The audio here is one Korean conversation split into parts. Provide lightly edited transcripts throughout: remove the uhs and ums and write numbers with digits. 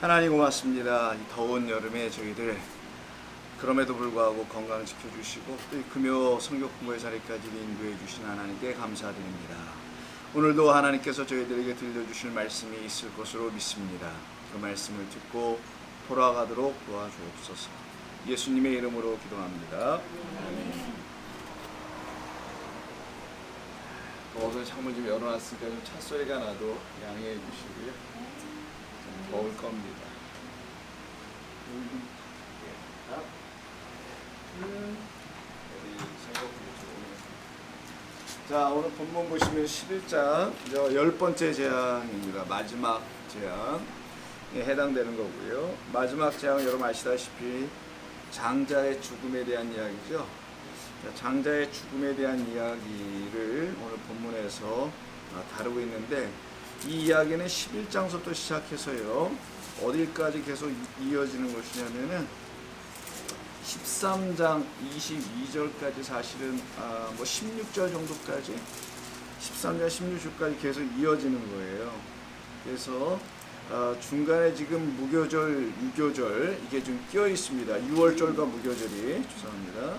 하나님 고맙습니다. 이 더운 여름에 저희들 그럼에도 불구하고 건강 지켜주시고 또 이 금요 성경 공부의 자리까지 인도해 주신 하나님께 감사드립니다. 오늘도 하나님께서 저희들에게 들려주실 말씀이 있을 것으로 믿습니다. 그 말씀을 듣고 돌아가도록 도와주옵소서. 예수님의 이름으로 기도합니다. 아멘. 오늘 창문 좀 열어놨으니까 좀 찻소리가 나도 양해해 주시고요. 좀 더울 겁니다. 자, 오늘 본문 보시면 11장 10번째 재앙입니다. 마지막 재앙에 해당되는 거고요. 마지막 재앙은 여러분 아시다시피 장자의 죽음에 대한 이야기죠. 장자의 죽음에 대한 이야기를 오늘 본문에서 다루고 있는데, 이 이야기는 11장부터 시작해서요 어딜까지 계속 이어지는 것이냐면은 13장 22절까지 사실은 16절 정도까지 13장 16절까지 계속 이어지는 거예요. 그래서 중간에 지금 무교절, 유교절 이게 좀 끼어 있습니다. 6월절과 무교절이, 죄송합니다.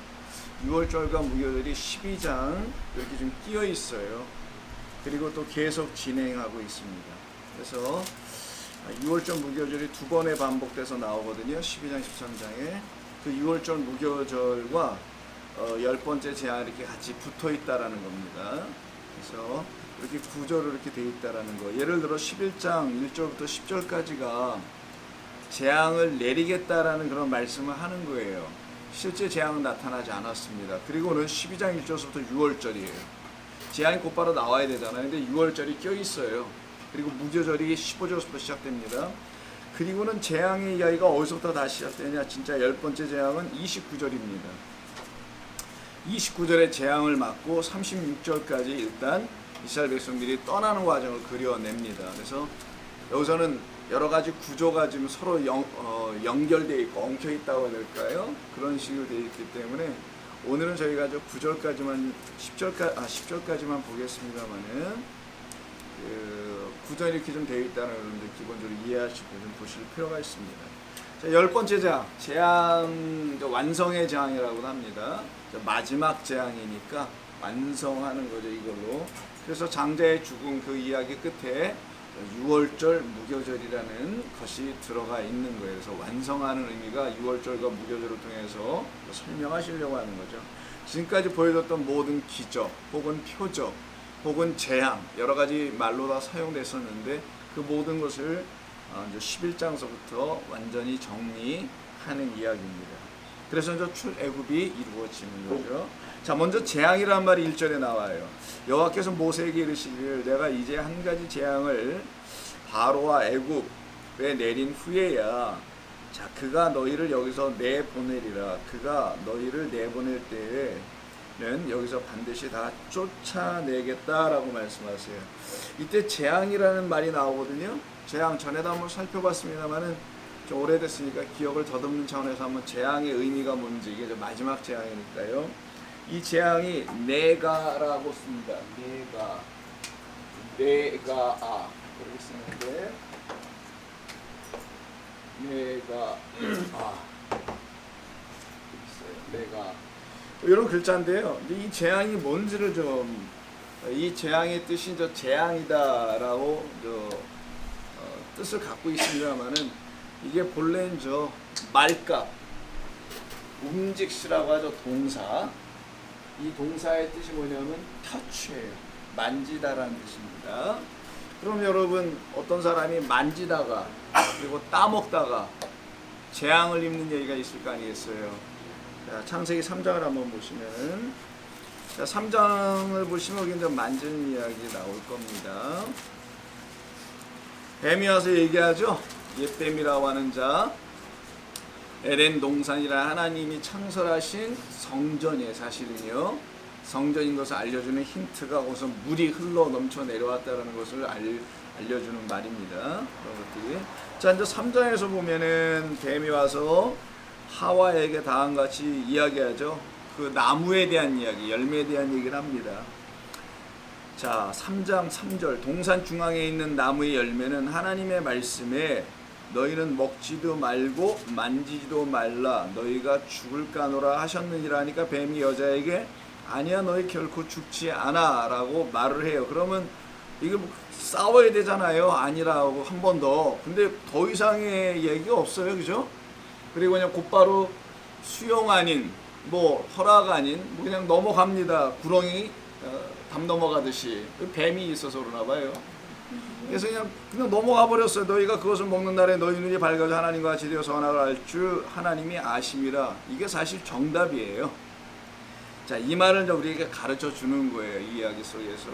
6월절과 무교절이 12장 이렇게 좀 끼어 있어요. 그리고 또 계속 진행하고 있습니다. 그래서 6월절 무교절이 두 번에 반복돼서 나오거든요. 12장 13장에 그 6월절 무교절과 10번째 재앙이 이렇게 같이 붙어 있다라는 겁니다. 그래서 이렇게 구조로 이렇게 돼 있다라는 거. 예를 들어 11장 1절부터 10절까지가 재앙을 내리겠다라는 그런 말씀을 하는 거예요. 실제 재앙은 나타나지 않았습니다. 그리고는 12장 1절부터 6월절이에요. 재앙이 곧바로 나와야 되잖아요. 근데 6월절이 껴 있어요. 그리고 무교절이 15절부터 시작됩니다. 그리고는 재앙의 이야기가 어디서부터 다시 시작되냐? 진짜 10번째 재앙은 29절입니다. 29절에 재앙을 맞고 36절까지 일단 이스라엘 백성들이 떠나는 과정을 그려냅니다. 그래서 여기서는 여러 가지 구조가 지금 서로 연결되어 있고 엉켜 있다고 해야 될까요? 그런 식으로 되어 있기 때문에 오늘은 저희가 9절까지만 10절까지만 보겠습니다만은 구전이 이렇게 좀 되어 있다는 걸 기본적으로 이해하시고 좀 보실 필요가 있습니다. 자, 10번째 재앙, 완성의 재앙이라고 합니다. 마지막 재앙이니까 완성하는 거죠, 이걸로. 그래서 장자의 죽음 그 이야기 끝에 6월절 무교절이라는 것이 들어가 있는 거예요. 그래서 완성하는 의미가 6월절과 무교절을 통해서 설명하시려고 하는 거죠. 지금까지 보여줬던 모든 기적 혹은 표적 혹은 재앙, 여러 가지 말로 다 사용됐었는데 그 모든 것을 이제 11장서부터 완전히 정리하는 이야기입니다. 그래서 이제 출애굽이 이루어지는 거죠. 자, 먼저 재앙이라는 말이 1절에 나와요. 여호와께서 모세에게 이르시기를 내가 이제 한 가지 재앙을 바로와 애굽에 내린 후에야 자 그가 너희를 여기서 내보내리라. 그가 너희를 내보낼 때에는 여기서 반드시 다 쫓아내겠다라고 말씀하세요. 이때 재앙이라는 말이 나오거든요. 재앙 전에도 한번 살펴봤습니다만은 좀 오래됐으니까 기억을 더듬는 차원에서 한번 재앙의 의미가 뭔지, 이게 마지막 재앙이니까요. 이 재앙이 네가라고 씁니다. 네가 그렇게 쓰는데 네가 이런 글자인데요. 이 재앙이 뭔지를 이 재앙의 뜻이 재앙이다라고 뜻을 갖고 있습니다만은 이게 본래는 말값, 움직시라고 하죠. 동사. 이 동사의 뜻이 뭐냐면 touch예요. 만지다라는 뜻입니다. 그럼 여러분, 어떤 사람이 만지다가 그리고 따먹다가 재앙을 입는 얘기가 있을 거 아니겠어요. 자, 창세기 3장을 한번 보시면, 자, 3장을 보시면 여기 이제 만지는 이야기 나올 겁니다. 뱀이 와서 얘기하죠. 옛뱀이라고 하는 자, 에덴 동산이라 하나님이 창설하신 성전이에요. 사실은요, 성전인 것을 알려주는 힌트가 거기서 물이 흘러 넘쳐 내려왔다는 것을 알려주는 말입니다. 그런 것들이. 자, 이제 3장에서 보면은 뱀이 와서 하와에게 다음같이 이야기하죠. 그 나무에 대한 이야기, 열매에 대한 얘기를 합니다. 자, 3장 3절 동산 중앙에 있는 나무의 열매는 하나님의 말씀에 너희는 먹지도 말고 만지지도 말라 너희가 죽을까노라 하셨느니라 하니까 뱀이 여자에게 아니야 너희 결코 죽지 않아 라고 말을 해요. 그러면 이거 싸워야 되잖아요. 아니라고 한 번 더. 근데 더 이상의 얘기가 없어요. 그죠? 그리고 그냥 곧바로 수용 아닌 뭐 허락 아닌 뭐 그냥 넘어갑니다. 구렁이 담 넘어가듯이. 뱀이 있어서 그러나 봐요. 그래서 그냥 넘어가 버렸어요. 너희가 그것을 먹는 날에 너희 눈이 밝아져 하나님과 같이 되어 선악을 알 줄 하나님이 아심이라. 이게 사실 정답이에요. 자, 이 말을 우리에게 가르쳐 주는 거예요. 이 이야기 속에서.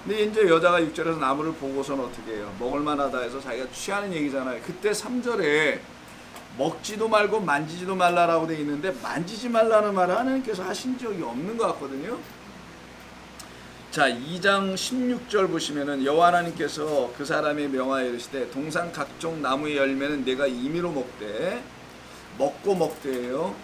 근데 이제 여자가 6절에서 나무를 보고서는 어떻게 해요? 먹을 만하다 해서 자기가 취하는 얘기잖아요. 그때 3절에 먹지도 말고 만지지도 말라라고 돼 있는데 만지지 말라는 말을 하나님께서 하신 적이 없는 것 같거든요. 자, 2장 16절 보시면은 여호와 하나님께서 그 사람에 명하여 이르시되 동산 각종 나무의 열매는 내가 임의로 먹고 먹되요.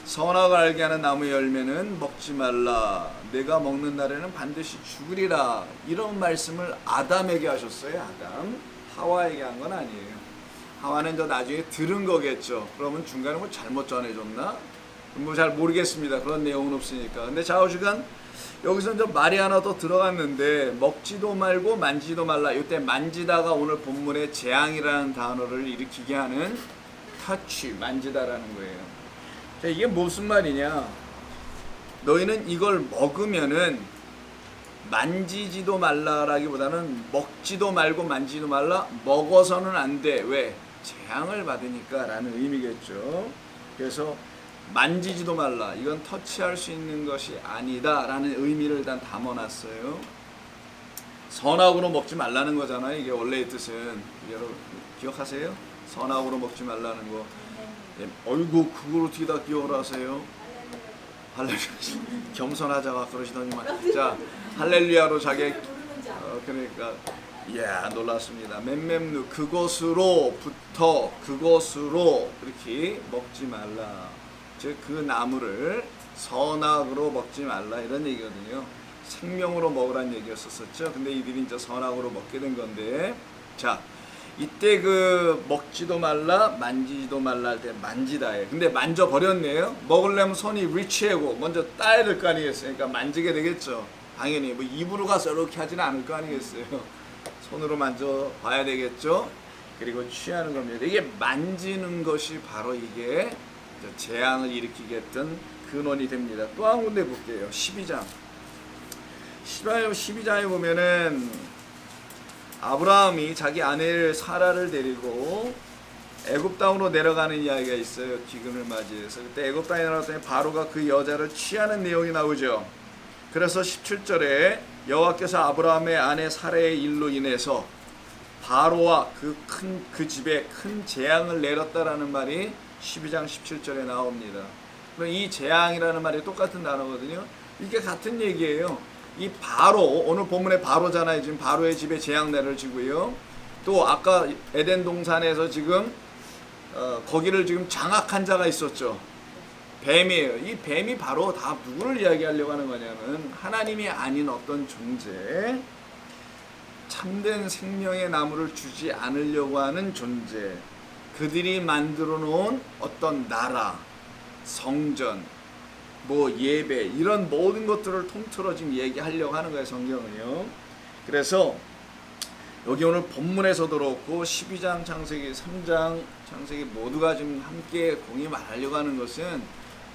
선악을 알게 하는 나무의 열매는 먹지 말라. 내가 먹는 날에는 반드시 죽으리라. 이런 말씀을 아담에게 하셨어요. 아담. 하와에게 한 건 아니에요. 하와는 저 나중에 들은 거겠죠. 그러면 중간에 뭐 잘못 전해줬나? 뭐 잘 모르겠습니다. 그런 내용은 없으니까. 근데 좌우지간 여기서 이제 말이 하나 더 들어갔는데 먹지도 말고 만지지도 말라. 이때 만지다가 오늘 본문의 재앙이라는 단어를 일으키게 하는 터치, 만지다라는 거예요. 자, 이게 무슨 말이냐? 너희는 이걸 먹으면은 만지지도 말라라기보다는 먹지도 말고 만지지도 말라. 먹어서는 안 돼. 왜? 재앙을 받으니까 라는 의미겠죠. 그래서 만지지도 말라. 이건 터치할 수 있는 것이 아니다 라는 의미를 일단 담아놨어요. 선악으로 먹지 말라는 거잖아요. 이게 원래의 뜻은. 여러분 기억하세요? 선악으로 먹지 말라는 거. 어이구 그걸 어떻게 다 기억을 하세요? 할렐루야. 겸손하자가 그러시더니만. 자, 할렐루야로 자기 그러니까 이야 놀랐습니다. 맴맴누 그것으로부터 그것으로 그렇게 먹지 말라. 즉 그 나무를 선악으로 먹지 말라 이런 얘기거든요. 생명으로 먹으란 얘기였었죠. 근데 이들이 이제 선악으로 먹게 된 건데, 자 이때 그 먹지도 말라 만지지도 말라 할 때 만지다예요. 근데 만져 버렸네요. 먹으려면 손이 리치하고 먼저 따야 될 거 아니겠어요. 그러니까 만지게 되겠죠. 당연히 뭐 입으로 가서 이렇게 하지는 않을 거 아니겠어요. 손으로 만져 봐야 되겠죠. 그리고 취하는 겁니다. 이게 만지는 것이 바로 이게 재앙을 일으키게 했던 근원이 됩니다. 또 한 군데 볼게요. 12장에 보면은 아브라함이 자기 아내를 사라를 데리고 애굽 땅으로 내려가는 이야기가 있어요. 기근을 맞이해서. 그때 애굽 땅에 내려갔더니 바로가 그 여자를 취하는 내용이 나오죠. 그래서 17절에 여호와께서 아브라함의 아내 사라의 일로 인해서 바로와 그 집에 큰 재앙을 내렸다라는 말이 12장 17절에 나옵니다. 그럼 이 재앙이라는 말이 똑같은 단어거든요. 이게 같은 얘기예요. 이 바로, 오늘 본문의 바로잖아요. 지금 바로의 집에 재앙 내려지고요. 또 아까 에덴 동산에서 지금 거기를 지금 장악한 자가 있었죠. 뱀이에요. 이 뱀이 바로 다 누구를 이야기하려고 하는 거냐면 하나님이 아닌 어떤 존재, 참된 생명의 나무를 주지 않으려고 하는 존재, 그들이 만들어 놓은 어떤 나라, 성전, 뭐 예배 이런 모든 것들을 통틀어 지금 얘기하려고 하는 거예요. 성경은요. 그래서 여기 오늘 본문에서도 그렇고 12장 창세기 3장 창세기 모두가 지금 함께 공히 말하려고 하는 것은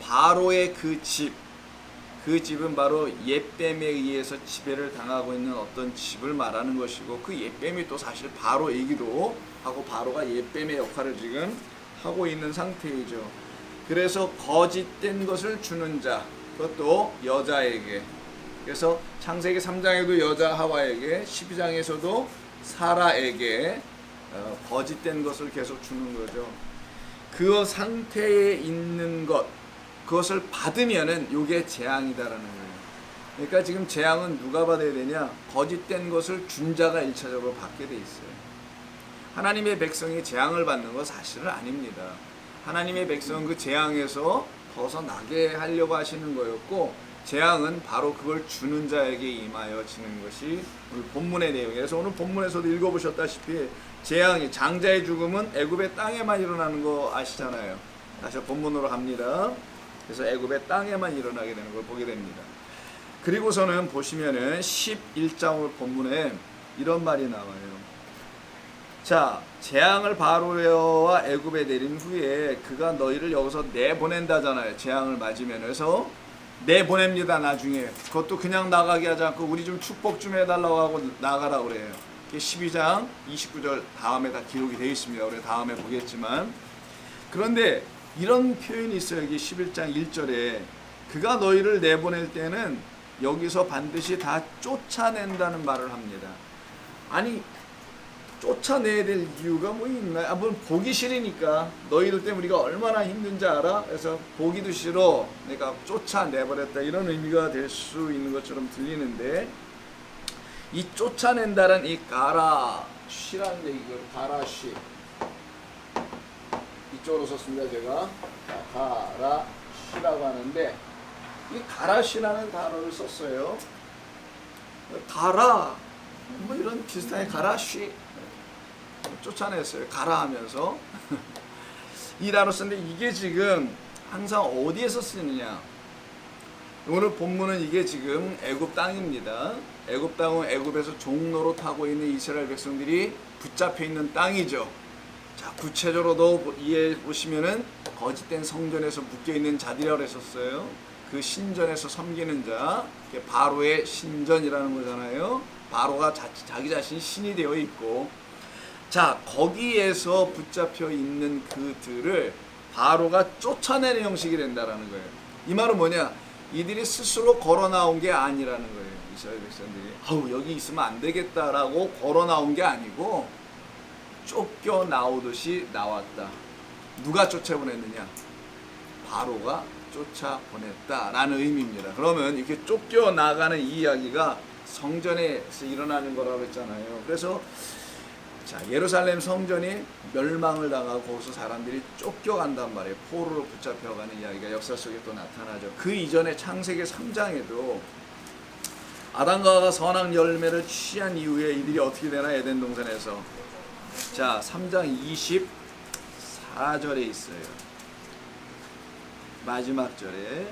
바로의 그 집은 바로 옛뱀에 의해서 지배를 당하고 있는 어떤 집을 말하는 것이고, 그 옛뱀이 또 사실 바로이기도 하고 바로가 옛뱀의 역할을 지금 하고 있는 상태이죠. 그래서 거짓된 것을 주는 자, 그것도 여자에게, 그래서 창세기 3장에도 여자 하와에게, 12장에서도 사라에게 거짓된 것을 계속 주는 거죠. 그 상태에 있는 것, 그것을 받으면은 이게 재앙이다라는 거예요. 그러니까 지금 재앙은 누가 받아야 되냐? 거짓된 것을 준 자가 1차적으로 받게 돼 있어요. 하나님의 백성이 재앙을 받는 건 사실은 아닙니다. 하나님의 백성은 그 재앙에서 벗어나게 하려고 하시는 거였고, 재앙은 바로 그걸 주는 자에게 임하여지는 것이 오늘 본문의 내용이에요. 그래서 오늘 본문에서도 읽어보셨다시피 재앙이 장자의 죽음은 애굽의 땅에만 일어나는 거 아시잖아요. 다시 본문으로 갑니다. 그래서 애굽의 땅에만 일어나게 되는 걸 보게 됩니다. 그리고서는 보시면은 11장 본문에 이런 말이 나와요. 자, 재앙을 바로와 애굽에 내린 후에 그가 너희를 여기서 내보낸다잖아요. 재앙을 맞으면. 그래서 내보냅니다. 나중에 그것도 그냥 나가게 하지 않고 우리 좀 축복 좀 해달라고 하고 나가라고 그래요. 12장 29절 다음에 다 기록이 되어 있습니다. 우리 다음에 보겠지만, 그런데 이런 표현이 있어요. 여기 11장 1절에 그가 너희를 내보낼 때는 여기서 반드시 다 쫓아낸다는 말을 합니다. 아니, 쫓아내야 될 이유가 뭐 있나요? 아, 뭐 보기 싫으니까. 너희들 때문에 우리가 얼마나 힘든지 알아? 그래서 보기도 싫어. 내가 쫓아내버렸다. 이런 의미가 될 수 있는 것처럼 들리는데, 이 쫓아낸다는 이 가라쉬라는 얘기가 가라쉬. 이쪽으로 썼습니다. 제가 가라쉬라고 하는데, 이 가라쉬라는 단어를 썼어요. 가라 뭐 이런 비슷하게 가라쉬 쫓아냈어요. 가라 하면서 이 단어 쓰는데, 이게 지금 항상 어디에서 쓰느냐, 오늘 본문은 이게 지금 애굽 땅입니다. 애굽 땅은 애굽에서 종로로 타고 있는 이스라엘 백성들이 붙잡혀 있는 땅이죠. 자, 구체적으로도 이해해 보시면은 거짓된 성전에서 묶여 있는 자들이라고 했었어요. 그 신전에서 섬기는 자, 바로의 신전이라는 거잖아요. 바로가 자기 자신이 신이 되어 있고, 자, 거기에서 붙잡혀 있는 그들을 바로가 쫓아내는 형식이 된다라는 거예요. 이 말은 뭐냐? 이들이 스스로 걸어 나온 게 아니라는 거예요. 이스라엘 백성들이 아우 여기 있으면 안 되겠다라고 걸어 나온 게 아니고 쫓겨 나오듯이 나왔다. 누가 쫓아보냈느냐? 바로가 쫓아보냈다라는 의미입니다. 그러면 이렇게 쫓겨 나가는 이 이야기가 성전에서 일어나는 거라고 했잖아요. 그래서 자, 예루살렘 성전이 멸망을 당하고 거기서 사람들이 쫓겨간단 말이에요. 포로로 붙잡혀가는 이야기가 역사 속에 또 나타나죠. 그 이전에 창세기 3장에도 아담과 하와가 선악 열매를 취한 이후에 이들이 어떻게 되나, 에덴 동산에서. 자, 3장 24절에 있어요. 마지막 절에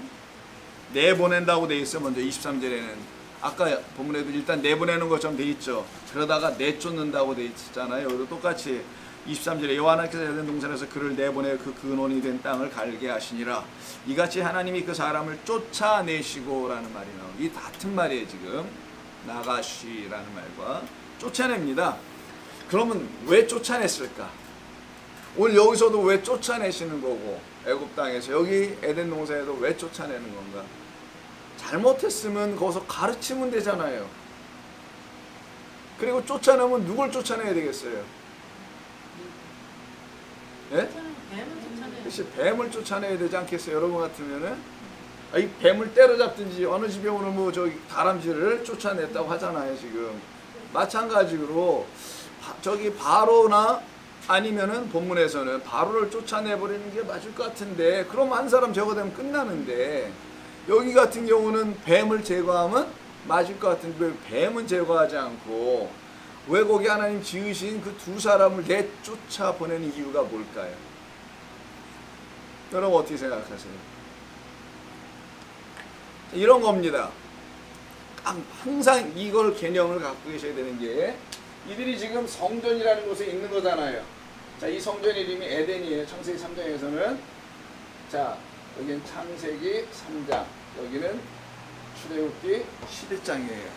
내보낸다고 돼 있어요. 먼저 23절에는 아까 본문에도 일단 내보내는 것처럼 돼 있죠. 그러다가 내쫓는다고 돼 있잖아요. 여기도 똑같이 23절에 여호와께서 에덴 동산에서 그를 내보내 그 근원이 된 땅을 갈게 하시니라. 이같이 하나님이 그 사람을 쫓아내시고라는 말이 나옵니다. 이 같은 말이에요. 지금 나가시라는 말과 쫓아냅니다. 그러면 왜 쫓아냈을까? 오늘 여기서도 왜 쫓아내시는 거고, 애굽 땅에서 여기 에덴 동산에도 왜 쫓아내는 건가? 잘못했으면 거기서 가르치면 되잖아요. 그리고 쫓아내면 누굴 쫓아내야 되겠어요? 예? 그렇지, 뱀을 쫓아내야 되지 않겠어요? 여러분 같으면은 이 뱀을 때려잡든지, 어느 집에 오늘 뭐 저기 다람쥐를 쫓아냈다고 하잖아요. 지금 마찬가지로 저기 바로나 아니면은 본문에서는 바로를 쫓아내버리는 게 맞을 것 같은데, 그럼 한 사람 제거되면 끝나는데, 여기 같은 경우는 뱀을 제거하면 맞을 것 같은데 왜 뱀은 제거하지 않고 왜 거기 하나님 지으신 그 두 사람을 내쫓아 보내는 이유가 뭘까요? 여러분 어떻게 생각하세요? 이런 겁니다. 항상 이걸 개념을 갖고 계셔야 되는 게, 이들이 지금 성전이라는 곳에 있는 거잖아요. 자, 이 성전 이름이 에덴이에요. 창세기 3장에서는. 자, 여기는 창세기 3장, 여기는 출애굽기 11장이에요.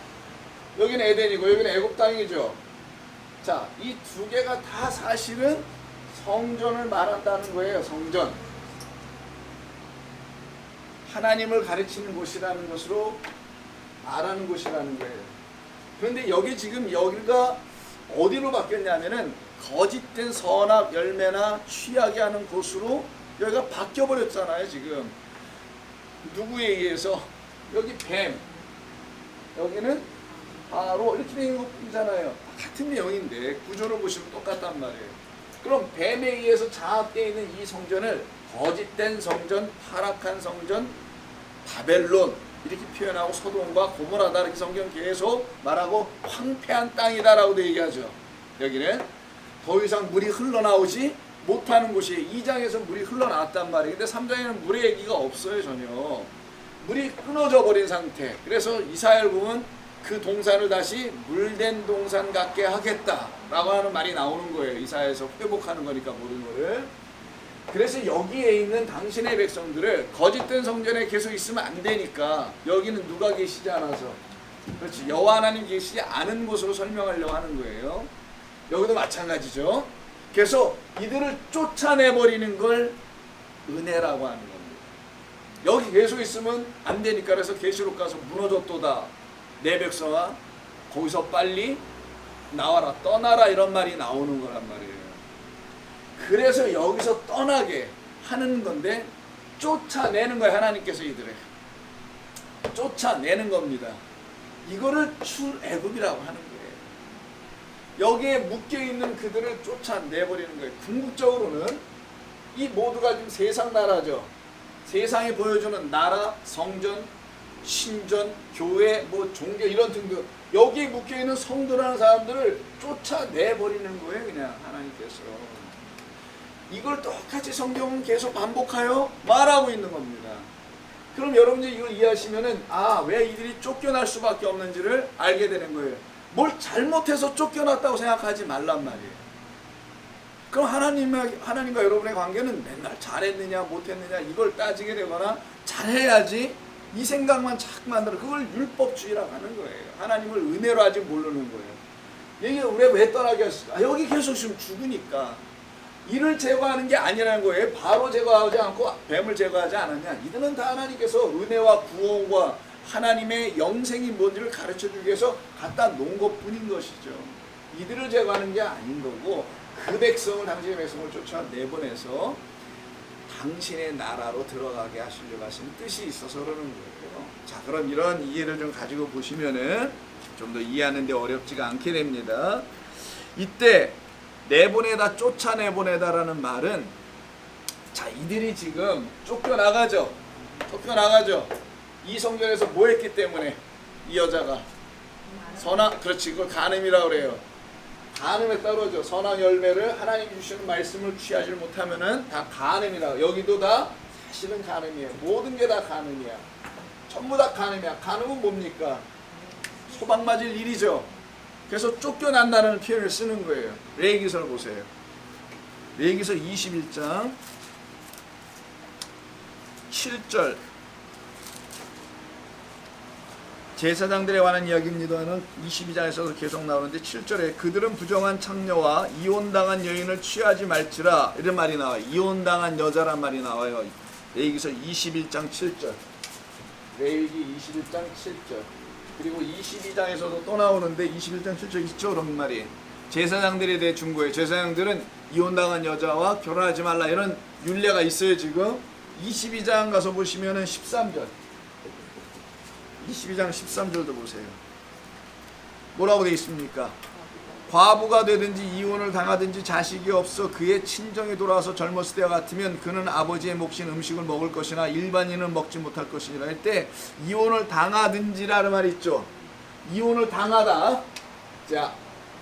여기는 에덴이고 여기는 애굽 땅이죠. 자, 이 두 개가 다 사실은 성전을 말한다는 거예요. 성전. 하나님을 가르치는 곳이라는 것으로 말하는 곳이라는 거예요. 그런데 여기 지금 여기가 어디로 바뀌었냐면은 거짓된 선악 열매나 취하게 하는 곳으로 여기가 바뀌어버렸잖아요. 지금 누구에 의해서? 여기 뱀, 여기는 바로 이렇게 된 것뿐이잖아요. 같은 내용인데 구조를 보시면 똑같단 말이에요. 그럼 뱀에 의해서 장악되어 있는 이 성전을 거짓된 성전, 타락한 성전, 바벨론, 이렇게 표현하고 소돔과 고모라다 이렇게 성경 계속 말하고 황폐한 땅이다라고도 얘기하죠. 여기는 더 이상 물이 흘러나오지 못하는 곳이 2장에서 물이 흘러나왔단 말이에요. 근데 3장에는 물의 얘기가 없어요. 전혀. 물이 끊어져 버린 상태. 그래서 이사야를 보면 그 동산을 다시 물된 동산 같게 하겠다라고 하는 말이 나오는 거예요. 이사야에서 회복하는 거니까 모든 거를. 그래서 여기에 있는 당신의 백성들을 거짓된 성전에 계속 있으면 안 되니까 여기는 누가 계시지 않아서, 그렇지, 여호와 하나님 계시지 않은 곳으로 설명하려고 하는 거예요. 여기도 마찬가지죠. 그래서 이들을 쫓아내버리는 걸 은혜라고 하는 겁니다. 여기 계속 있으면 안 되니까 그래서 계시록 가서 무너졌도다 내 백성아 거기서 빨리 나와라 떠나라 이런 말이 나오는 거란 말이에요. 그래서 여기서 떠나게 하는 건데 쫓아내는 거예요. 하나님께서 이들을 쫓아내는 겁니다. 이거를 출애굽이라고 하는 거예요. 여기에 묶여있는 그들을 쫓아내버리는 거예요. 궁극적으로는 이 모두가 지금 세상 나라죠. 세상이 보여주는 나라, 성전, 신전, 교회, 뭐 종교 이런 등등 여기에 묶여있는 성도라는 사람들을 쫓아내버리는 거예요. 그냥 하나님께서. 이걸 똑같이 성경은 계속 반복하여 말하고 있는 겁니다. 그럼 여러분들이 이걸 이해하시면은 왜 이들이 쫓겨날 수밖에 없는지를 알게 되는 거예요. 뭘 잘못해서 쫓겨났다고 생각하지 말란 말이에요. 그럼 하나님과 여러분의 관계는 맨날 잘했느냐 못했느냐 이걸 따지게 되거나 잘해야지 이 생각만 자꾸 만들어 그걸 율법주의라고 하는 거예요. 하나님을 은혜로 아직 모르는 거예요. 이게 우리가 왜 떠나게 했을까? 여기 계속 있으면 죽으니까. 이를 제거하는 게 아니라는 거예요. 바로 제거하지 않고 뱀을 제거하지 않았냐. 이들은 다 하나님께서 은혜와 구원과 하나님의 영생이 뭔지를 가르쳐주기 위해서 갖다 놓은 것뿐인 것이죠. 이들을 제거하는 게 아닌 거고 그 백성을 당신의 백성을 쫓아내보내서 당신의 나라로 들어가게 하시려고 하시는 뜻이 있어서 그러는 거예요. 자, 그럼 이런 이해를 좀 가지고 보시면은 좀 더 이해하는 데 어렵지가 않게 됩니다. 이때 내보내다 쫓아내보내다라는 말은 자 이들이 지금 쫓겨나가죠. 이 성전에서 뭐 했기 때문에 이 여자가 선악 그렇지 그걸 간음이라고 그래요. 간음에 따르죠. 선악 열매를 하나님 주시는 말씀을 취하지 못하면은 다 간음이라고. 여기도 다 사실은 간음이에요. 모든 게 다 간음이야. 전부 다 간음이야. 간음은 뭡니까? 소방 맞을 일이죠. 그래서 쫓겨난다는 표현을 쓰는 거예요. 레위기서를 보세요. 레위기서 21장 7절 제사장들에 관한 이야기입니다는 22장에서도 계속 나오는데 7절에 그들은 부정한 창녀와 이혼당한 여인을 취하지 말지라 이런 말이 나와요. 이혼당한 여자란 말이 나와요. 레위기서 21장 7절 레위기 21장 7절 그리고 22장에서도 또 나오는데 21장 7절 있죠. 그런 말이 제사장들에 대해 중고해요. 제사장들은 이혼당한 여자와 결혼하지 말라 이런 율례가 있어요. 지금 22장 가서 보시면은 13절 22장 13절도 보세요. 뭐라고 되어 있습니까? 과부가 되든지 이혼을 당하든지 자식이 없어 그의 친정에 돌아와서 젊었을 때와 같으면 그는 아버지의 몫인 음식을 먹을 것이나 일반인은 먹지 못할 것이니라 할 때 이혼을 당하든지라는 말이 있죠. 이혼을 당하다. 자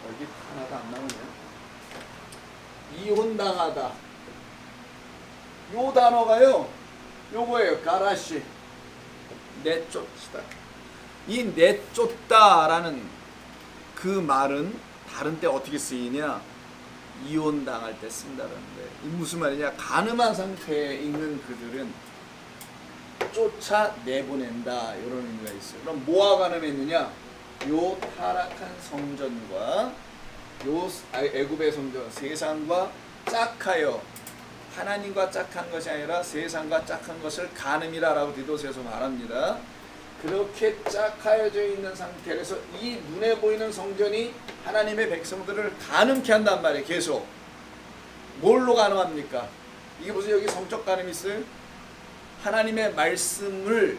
여기 하나도 안 나오네요. 이혼 당하다. 요 단어가요. 요거예요. 가라시. 내쫓다. 이 내쫓다라는 그 말은 다른 때 어떻게 쓰이냐? 이혼당할 때 쓴다는데 이 무슨 말이냐? 간음한 상태에 있는 그들은 쫓아내보낸다 이런 의미가 있어요. 그럼 뭐와 간음했느냐? 요 타락한 성전과 요 애굽의 성전 세상과 짝하여 하나님과 짝한 것이 아니라 세상과 짝한 것을 간음이라라고 디도서에서 말합니다. 그렇게 짝하여져 있는 상태에서 이 눈에 보이는 성전이 하나님의 백성들을 간음케 한단 말이에요. 계속 뭘로 간음합니까? 이게 무슨 여기 성적 간음이 있어요? 하나님의 말씀을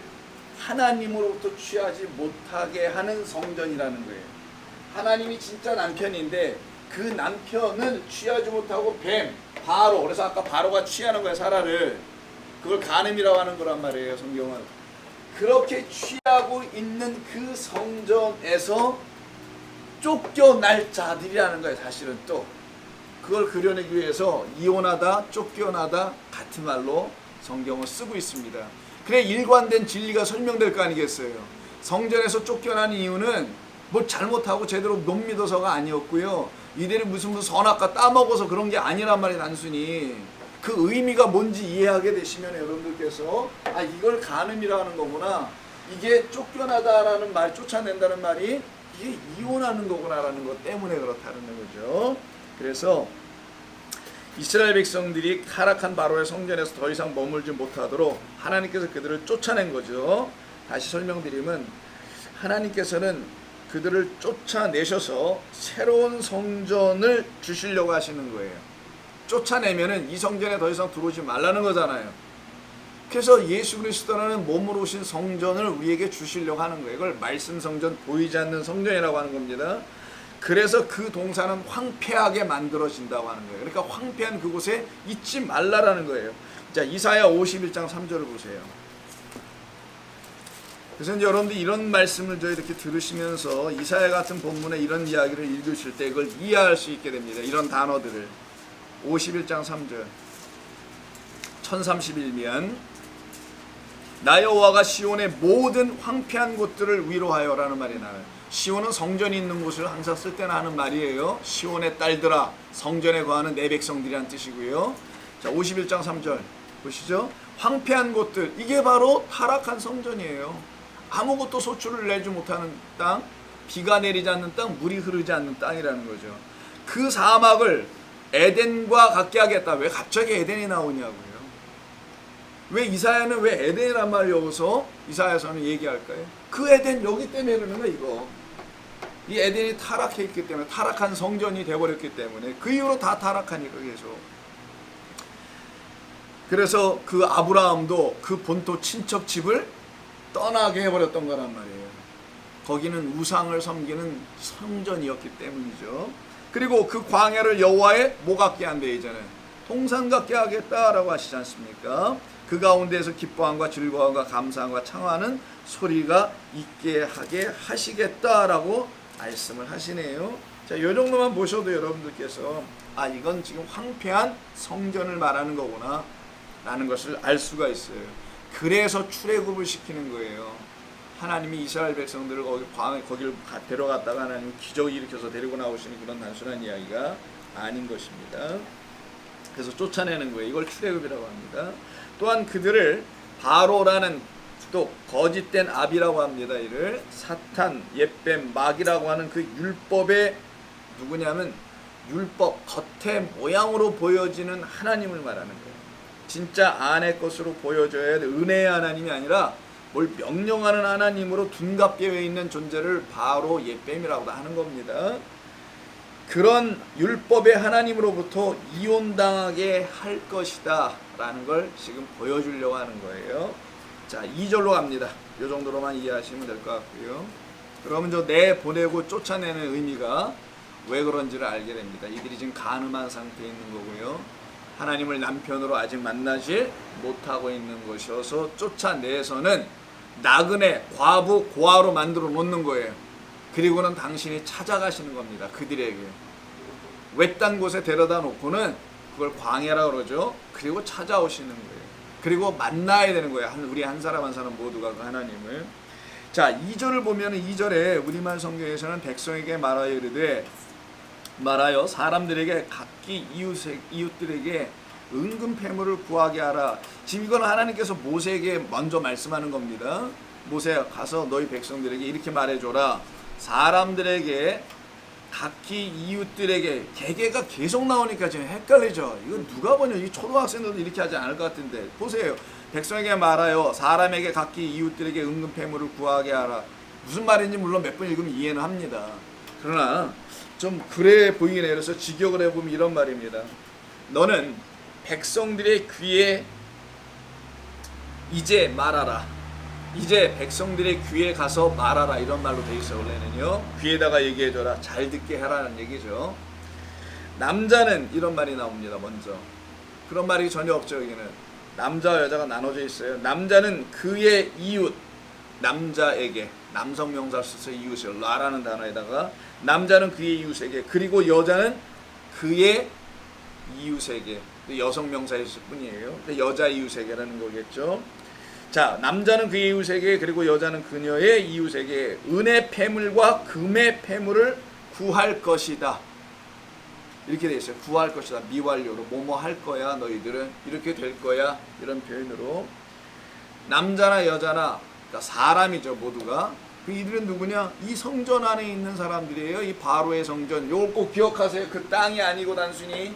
하나님으로부터 취하지 못하게 하는 성전이라는 거예요. 하나님이 진짜 남편인데 그 남편은 취하지 못하고 바로 그래서 아까 바로가 취하는 거예요. 사라를 그걸 간음이라고 하는 거란 말이에요. 성경은 그렇게 취하고 있는 그 성전에서 쫓겨날 자들이라는 거예요. 사실은 또 그걸 그려내기 위해서 이혼하다, 쫓겨나다 같은 말로 성경을 쓰고 있습니다. 그래 일관된 진리가 설명될 거 아니겠어요. 성전에서 쫓겨난 이유는 뭐 잘못하고 제대로 못 믿어서가 아니었고요. 이들이 무슨 선악과 따먹어서 그런 게 아니란 말이 단순히 그 의미가 뭔지 이해하게 되시면 여러분들께서 아 이걸 간음이라는 거구나. 이게 쫓겨나다라는 말, 쫓아낸다는 말이 이게 이혼하는 거구나라는 것 때문에 그렇다는 거죠. 그래서 이스라엘 백성들이 타락한 바로의 성전에서 더 이상 머물지 못하도록 하나님께서 그들을 쫓아낸 거죠. 다시 설명드리면 하나님께서는 그들을 쫓아내셔서 새로운 성전을 주시려고 하시는 거예요. 쫓아내면은 이 성전에 더 이상 들어오지 말라는 거잖아요. 그래서 예수 그리스도는 몸으로 오신 성전을 우리에게 주시려고 하는 거예요. 이걸 말씀 성전, 보이지 않는 성전이라고 하는 겁니다. 그래서 그 동산은 황폐하게 만들어진다고 하는 거예요. 그러니까 황폐한 그곳에 있지 말라라는 거예요. 자, 이사야 51장 3절을 보세요. 그래서 이제 여러분들 이런 말씀을 이렇게 들으시면서 이사야 같은 본문에 이런 이야기를 읽으실 때 그걸 이해할 수 있게 됩니다. 이런 단어들을 51장 3절 1031면 나 여호와가 시온의 모든 황폐한 곳들을 위로하여라는 말이 나와요. 시온은 성전이 있는 곳을 항상 쓸 때나 하는 말이에요. 시온의 딸들아 성전에 거하는 내 백성들이란 뜻이고요. 자 51장 3절 보시죠. 황폐한 곳들 이게 바로 타락한 성전이에요. 아무것도 소출을 내지 못하는 땅, 비가 내리지 않는 땅, 물이 흐르지 않는 땅이라는 거죠. 그 사막을 에덴과 같게 하겠다. 왜 갑자기 에덴이 나오냐고요. 왜 이사야는 왜 에덴이란 말을 여기서 이사야서는 얘기할까요? 그 에덴 여기 때문에 그러는 거야 이거. 이 에덴이 타락해 있기 때문에 타락한 성전이 되어버렸기 때문에 그 이후로 다 타락하니까 계속. 그래서 그 아브라함도 그 본토 친척 집을 떠나게 해버렸던 거란 말이에요. 거기는 우상을 섬기는 성전이었기 때문이죠. 그리고 그 광야를 여호와의 뭐 같게 한대 이제는 동산 같게 하겠다라고 하시지 않습니까? 그 가운데에서 기뻐함과 즐거움과 감사함과 창화하는 소리가 있게 하게 하시겠다라고 말씀을 하시네요. 자, 이 정도만 보셔도 여러분들께서 아 이건 지금 황폐한 성전을 말하는 거구나 라는 것을 알 수가 있어요. 그래서 출애굽을 시키는 거예요. 하나님이 이스라엘 백성들을 거기를 데려갔다가 하나님 기적을 일으켜서 데리고 나오시는 그런 단순한 이야기가 아닌 것입니다. 그래서 쫓아내는 거예요. 이걸 출애굽이라고 합니다. 또한 그들을 바로라는 또 거짓된 아비라고 합니다. 이를 사탄, 옅뱀, 마귀라고 하는 그 율법의 누구냐면 율법 겉의 모양으로 보여지는 하나님을 말하는 거예요. 진짜 안의 것으로 보여줘야 될 은혜의 하나님이 아니라 뭘 명령하는 하나님으로 둔갑게 돼 있는 존재를 바로 옅뱀이라고 하는 겁니다. 그런 율법의 하나님으로부터 이혼당하게 할 것이다 라는 걸 지금 보여주려고 하는 거예요. 자 2절로 갑니다. 이 정도로만 이해하시면 될 것 같고요. 그러면 저 내보내고 쫓아내는 의미가 왜 그런지를 알게 됩니다. 이들이 지금 간음한 상태에 있는 거고요. 하나님을 남편으로 아직 만나지 못하고 있는 것이어서 쫓아내서는 나그네, 과부, 고아로 만들어 놓는 거예요. 그리고는 당신이 찾아가시는 겁니다. 그들에게. 외딴 곳에 데려다 놓고는 그걸 광야라고 그러죠. 그리고 찾아오시는 거예요. 그리고 만나야 되는 거예요. 우리 한 사람 한 사람 모두가 그 하나님을. 자 2절을 보면 2절에 우리말 성경에서는 백성에게 말하여 이르되 말하여 사람들에게 각기 이웃들에게 은금 패물을 구하게 하라. 지금 이건 하나님께서 모세에게 먼저 말씀하는 겁니다. 모세 가서 너희 백성들에게 이렇게 말해줘라. 사람들에게 각기 이웃들에게 개개가 계속 나오니까 지금 헷갈리죠. 이거 누가 보냐 이 초등학생들도 이렇게 하지 않을 것 같은데 보세요. 백성에게 말하여 사람에게 각기 이웃들에게 은금 패물을 구하게 하라. 무슨 말인지 물론 몇 번 읽으면 이해는 합니다. 그러나 좀 그래 보이긴 해요. 그래서 직역을 해보면 이런 말입니다. 너는 백성들의 귀에 이제 말하라. 이제 백성들의 귀에 가서 말하라. 이런 말로 돼 있어요. 원래는요. 귀에다가 얘기해줘라. 잘 듣게 하라는 얘기죠. 남자는 이런 말이 나옵니다. 먼저. 그런 말이 전혀 없죠. 여기는. 남자와 여자가 나눠져 있어요. 남자는 그의 이웃, 남자에게, 남성 명사 써서 이웃을 라라는 단어에다가 남자는 그의 이웃에게, 그리고 여자는 그의 이웃에게, 여성 명사였을 뿐이에요. 여자 이웃에게라는 거겠죠. 자, 남자는 그의 이웃에게, 그리고 여자는 그녀의 이웃에게 은의 패물과 금의 패물을 구할 것이다. 이렇게 돼 있어요. 구할 것이다. 미완료로 뭐뭐 할 거야. 너희들은 이렇게 될 거야. 이런 표현으로 남자나 여자나, 그러니까 사람이죠. 모두가. 이들은 누구냐? 이 성전 안에 있는 사람들이에요. 이 바로의 성전. 이걸 꼭 기억하세요. 그 땅이 아니고 단순히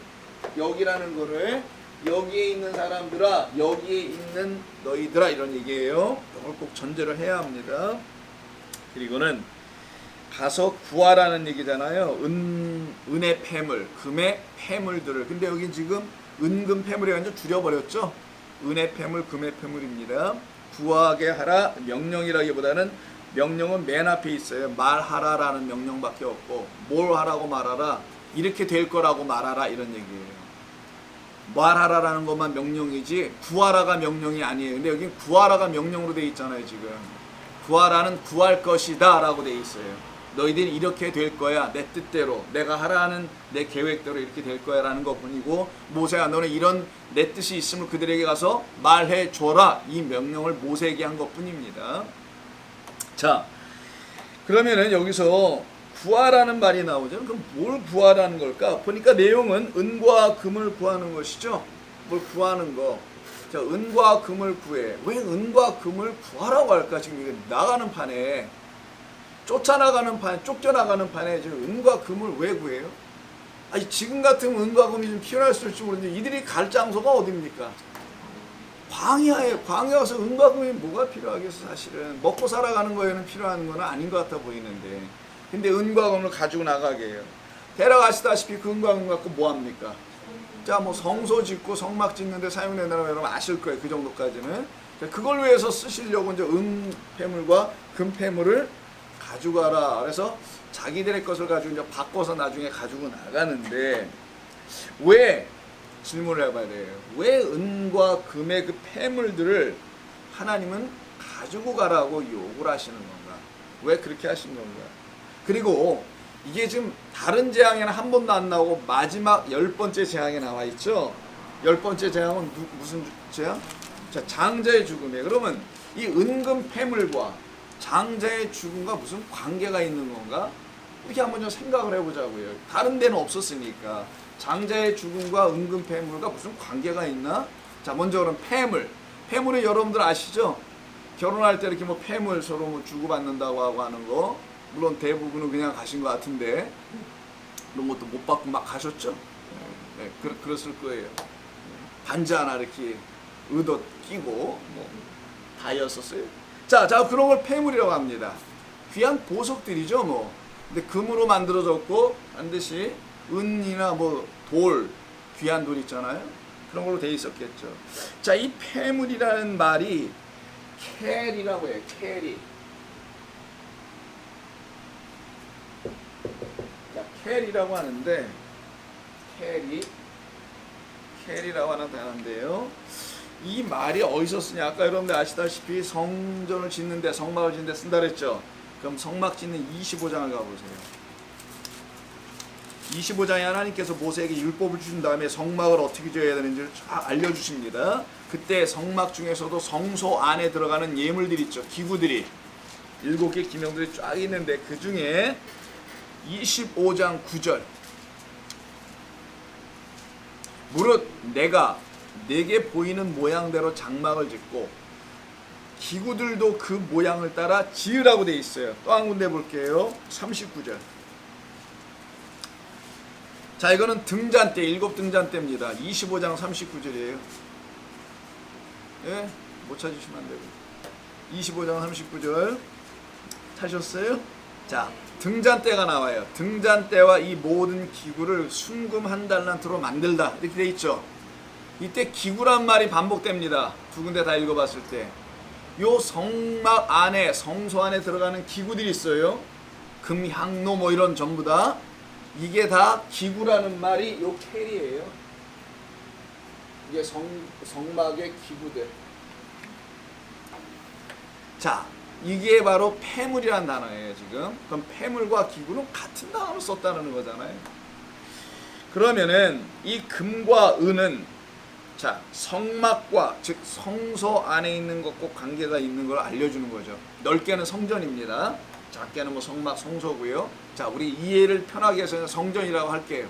여기라는 거를, 여기에 있는 사람들아, 여기에 있는 너희들아, 이런 얘기예요. 이걸 꼭 전제를 해야 합니다. 그리고는 가서 구하라는 얘기잖아요. 은의 패물, 금의 패물들을. 근데 여기 지금 은금 패물이 아니라 줄여버렸죠. 은의 패물, 금의 패물입니다. 구하게 하라. 명령이라기보다는 명령은 맨 앞에 있어요. 말하라라는 명령밖에 없고, 뭘 하라고 말하라, 이렇게 될 거라고 말하라, 이런 얘기예요. 말하라라는 것만 명령이지 구하라가 명령이 아니에요. 근데 여기 구하라가 명령으로 돼 있잖아요. 지금 구하라는 구할 것이다 라고 돼 있어요. 너희들이 이렇게 될 거야. 내 뜻대로, 내가 하라는 내 계획대로 이렇게 될 거야 라는 것뿐이고, 모세야 너는 이런 내 뜻이 있음을 그들에게 가서 말해 줘라, 이 명령을 모세에게 한 것뿐입니다. 자, 그러면은 여기서 구하라는 말이 나오죠. 그럼 뭘 구하라는 걸까? 보니까 내용은 은과 금을 구하는 것이죠. 뭘 구하는 거. 자, 은과 금을 구해. 왜 은과 금을 구하라고 할까? 지금 나가는 판에, 쫓아나가는 판에, 쫓겨나가는 판에 지금 은과 금을 왜 구해요? 아니, 지금 같으면 은과 금이 좀 필요했을지 모르는데 이들이 갈 장소가 어딥니까? 광야에, 광야 와서 은과 금이 뭐가 필요하겠어. 사실은 먹고 살아가는 거에는 필요한 건 아닌 것 같아 보이는데, 근데 은과 금을 가지고 나가게 해요. 데려가시다시피 그 은과 금 갖고 뭐합니까? 자, 뭐 성소 짓고 성막 짓는데 사용된다는 거 여러분 아실 거예요. 그 정도까지는. 그걸 위해서 쓰시려고 이제 은 패물과 금 패물을 가져가라. 그래서 자기들의 것을 가지고 이제 바꿔서 나중에 가지고 나가는데, 왜, 질문을 해봐야 돼요. 왜 은과 금의 그 패물들을 하나님은 가지고 가라고 요구를 하시는 건가? 왜 그렇게 하신 건가? 그리고 이게 지금 다른 재앙에는 한 번도 안 나오고 마지막 10번째 재앙에 나와 있죠. 10번째 재앙은 무슨 재앙? 자, 장자의 죽음이에요. 그러면 이 은금 패물과 장자의 죽음과 무슨 관계가 있는 건가? 이렇게 한번 좀 생각을 해보자고요. 다른 데는 없었으니까. 장자의 죽음과 은금 패물과 무슨 관계가 있나? 자, 먼저 그럼 패물. 패물이 여러분들 아시죠? 결혼할 때 이렇게 뭐 패물 서로 뭐 주고받는다고 하고 하는 거. 물론 대부분은 그냥 가신 것 같은데, 그런 것도 못 받고 막 가셨죠? 네, 그랬을 거예요. 반지 하나 이렇게 의도 끼고, 뭐, 다였었어요. 자, 그런 걸 패물이라고 합니다. 귀한 보석들이죠, 뭐. 근데 금으로 만들어졌고, 반드시 은이나 뭐, 돌, 귀한 돌 있잖아요. 그런 걸로 돼 있었겠죠. 자, 이 패물이라는 말이 켈이라고 해요, 켈이. 켈이라고 하는데, 켈이라고 하는 단어인데요. 이 말이 어디서 쓰냐? 아까 여러분들 아시다시피 성전을 짓는데, 성막을 짓는데 쓴다 그랬죠. 그럼 성막 짓는 25장을 가보세요. 25장에 하나님께서 모세에게 율법을 주신 다음에 성막을 어떻게 지어야 되는지를 쫙 알려주십니다. 그때 성막 중에서도 성소 안에 들어가는 예물들이 있죠. 기구들이 7개 기명들이 쫙 있는데, 그 중에 25장 9절, 무릇 내가 내게 보이는 모양대로 장막을 짓고 기구들도 그 모양을 따라 지으라고 돼 있어요. 또 한 군데 볼게요. 39절. 자, 이거는 등잔대, 7등잔대입니다. 25장 39절이에요. 예? 못 찾으시면 안 되고. 25장 39절. 찾으셨어요? 자, 등잔대가 나와요. 등잔대와 이 모든 기구를 순금 한 달란트로 만들다. 이렇게 돼 있죠. 이때 기구란 말이 반복됩니다. 두 군데 다 읽어봤을 때. 요 성막 안에, 성소 안에 들어가는 기구들이 있어요. 금, 향로 뭐 이런 전부 다. 이게 다 기구라는 말이 요 켈이에요. 이게 성막의 기구들. 자, 이게 바로 폐물이란 단어예요 지금. 그럼 폐물과 기구는 같은 단어를 썼다는 거잖아요. 그러면은 이 금과 은은 자 성막과 즉 성소 안에 있는 것과 관계가 있는 걸 알려주는 거죠. 넓게는 성전입니다. 작게는 뭐 성막 성소고요. 자 우리 이해를 편하게 해서 성전이라고 할게요.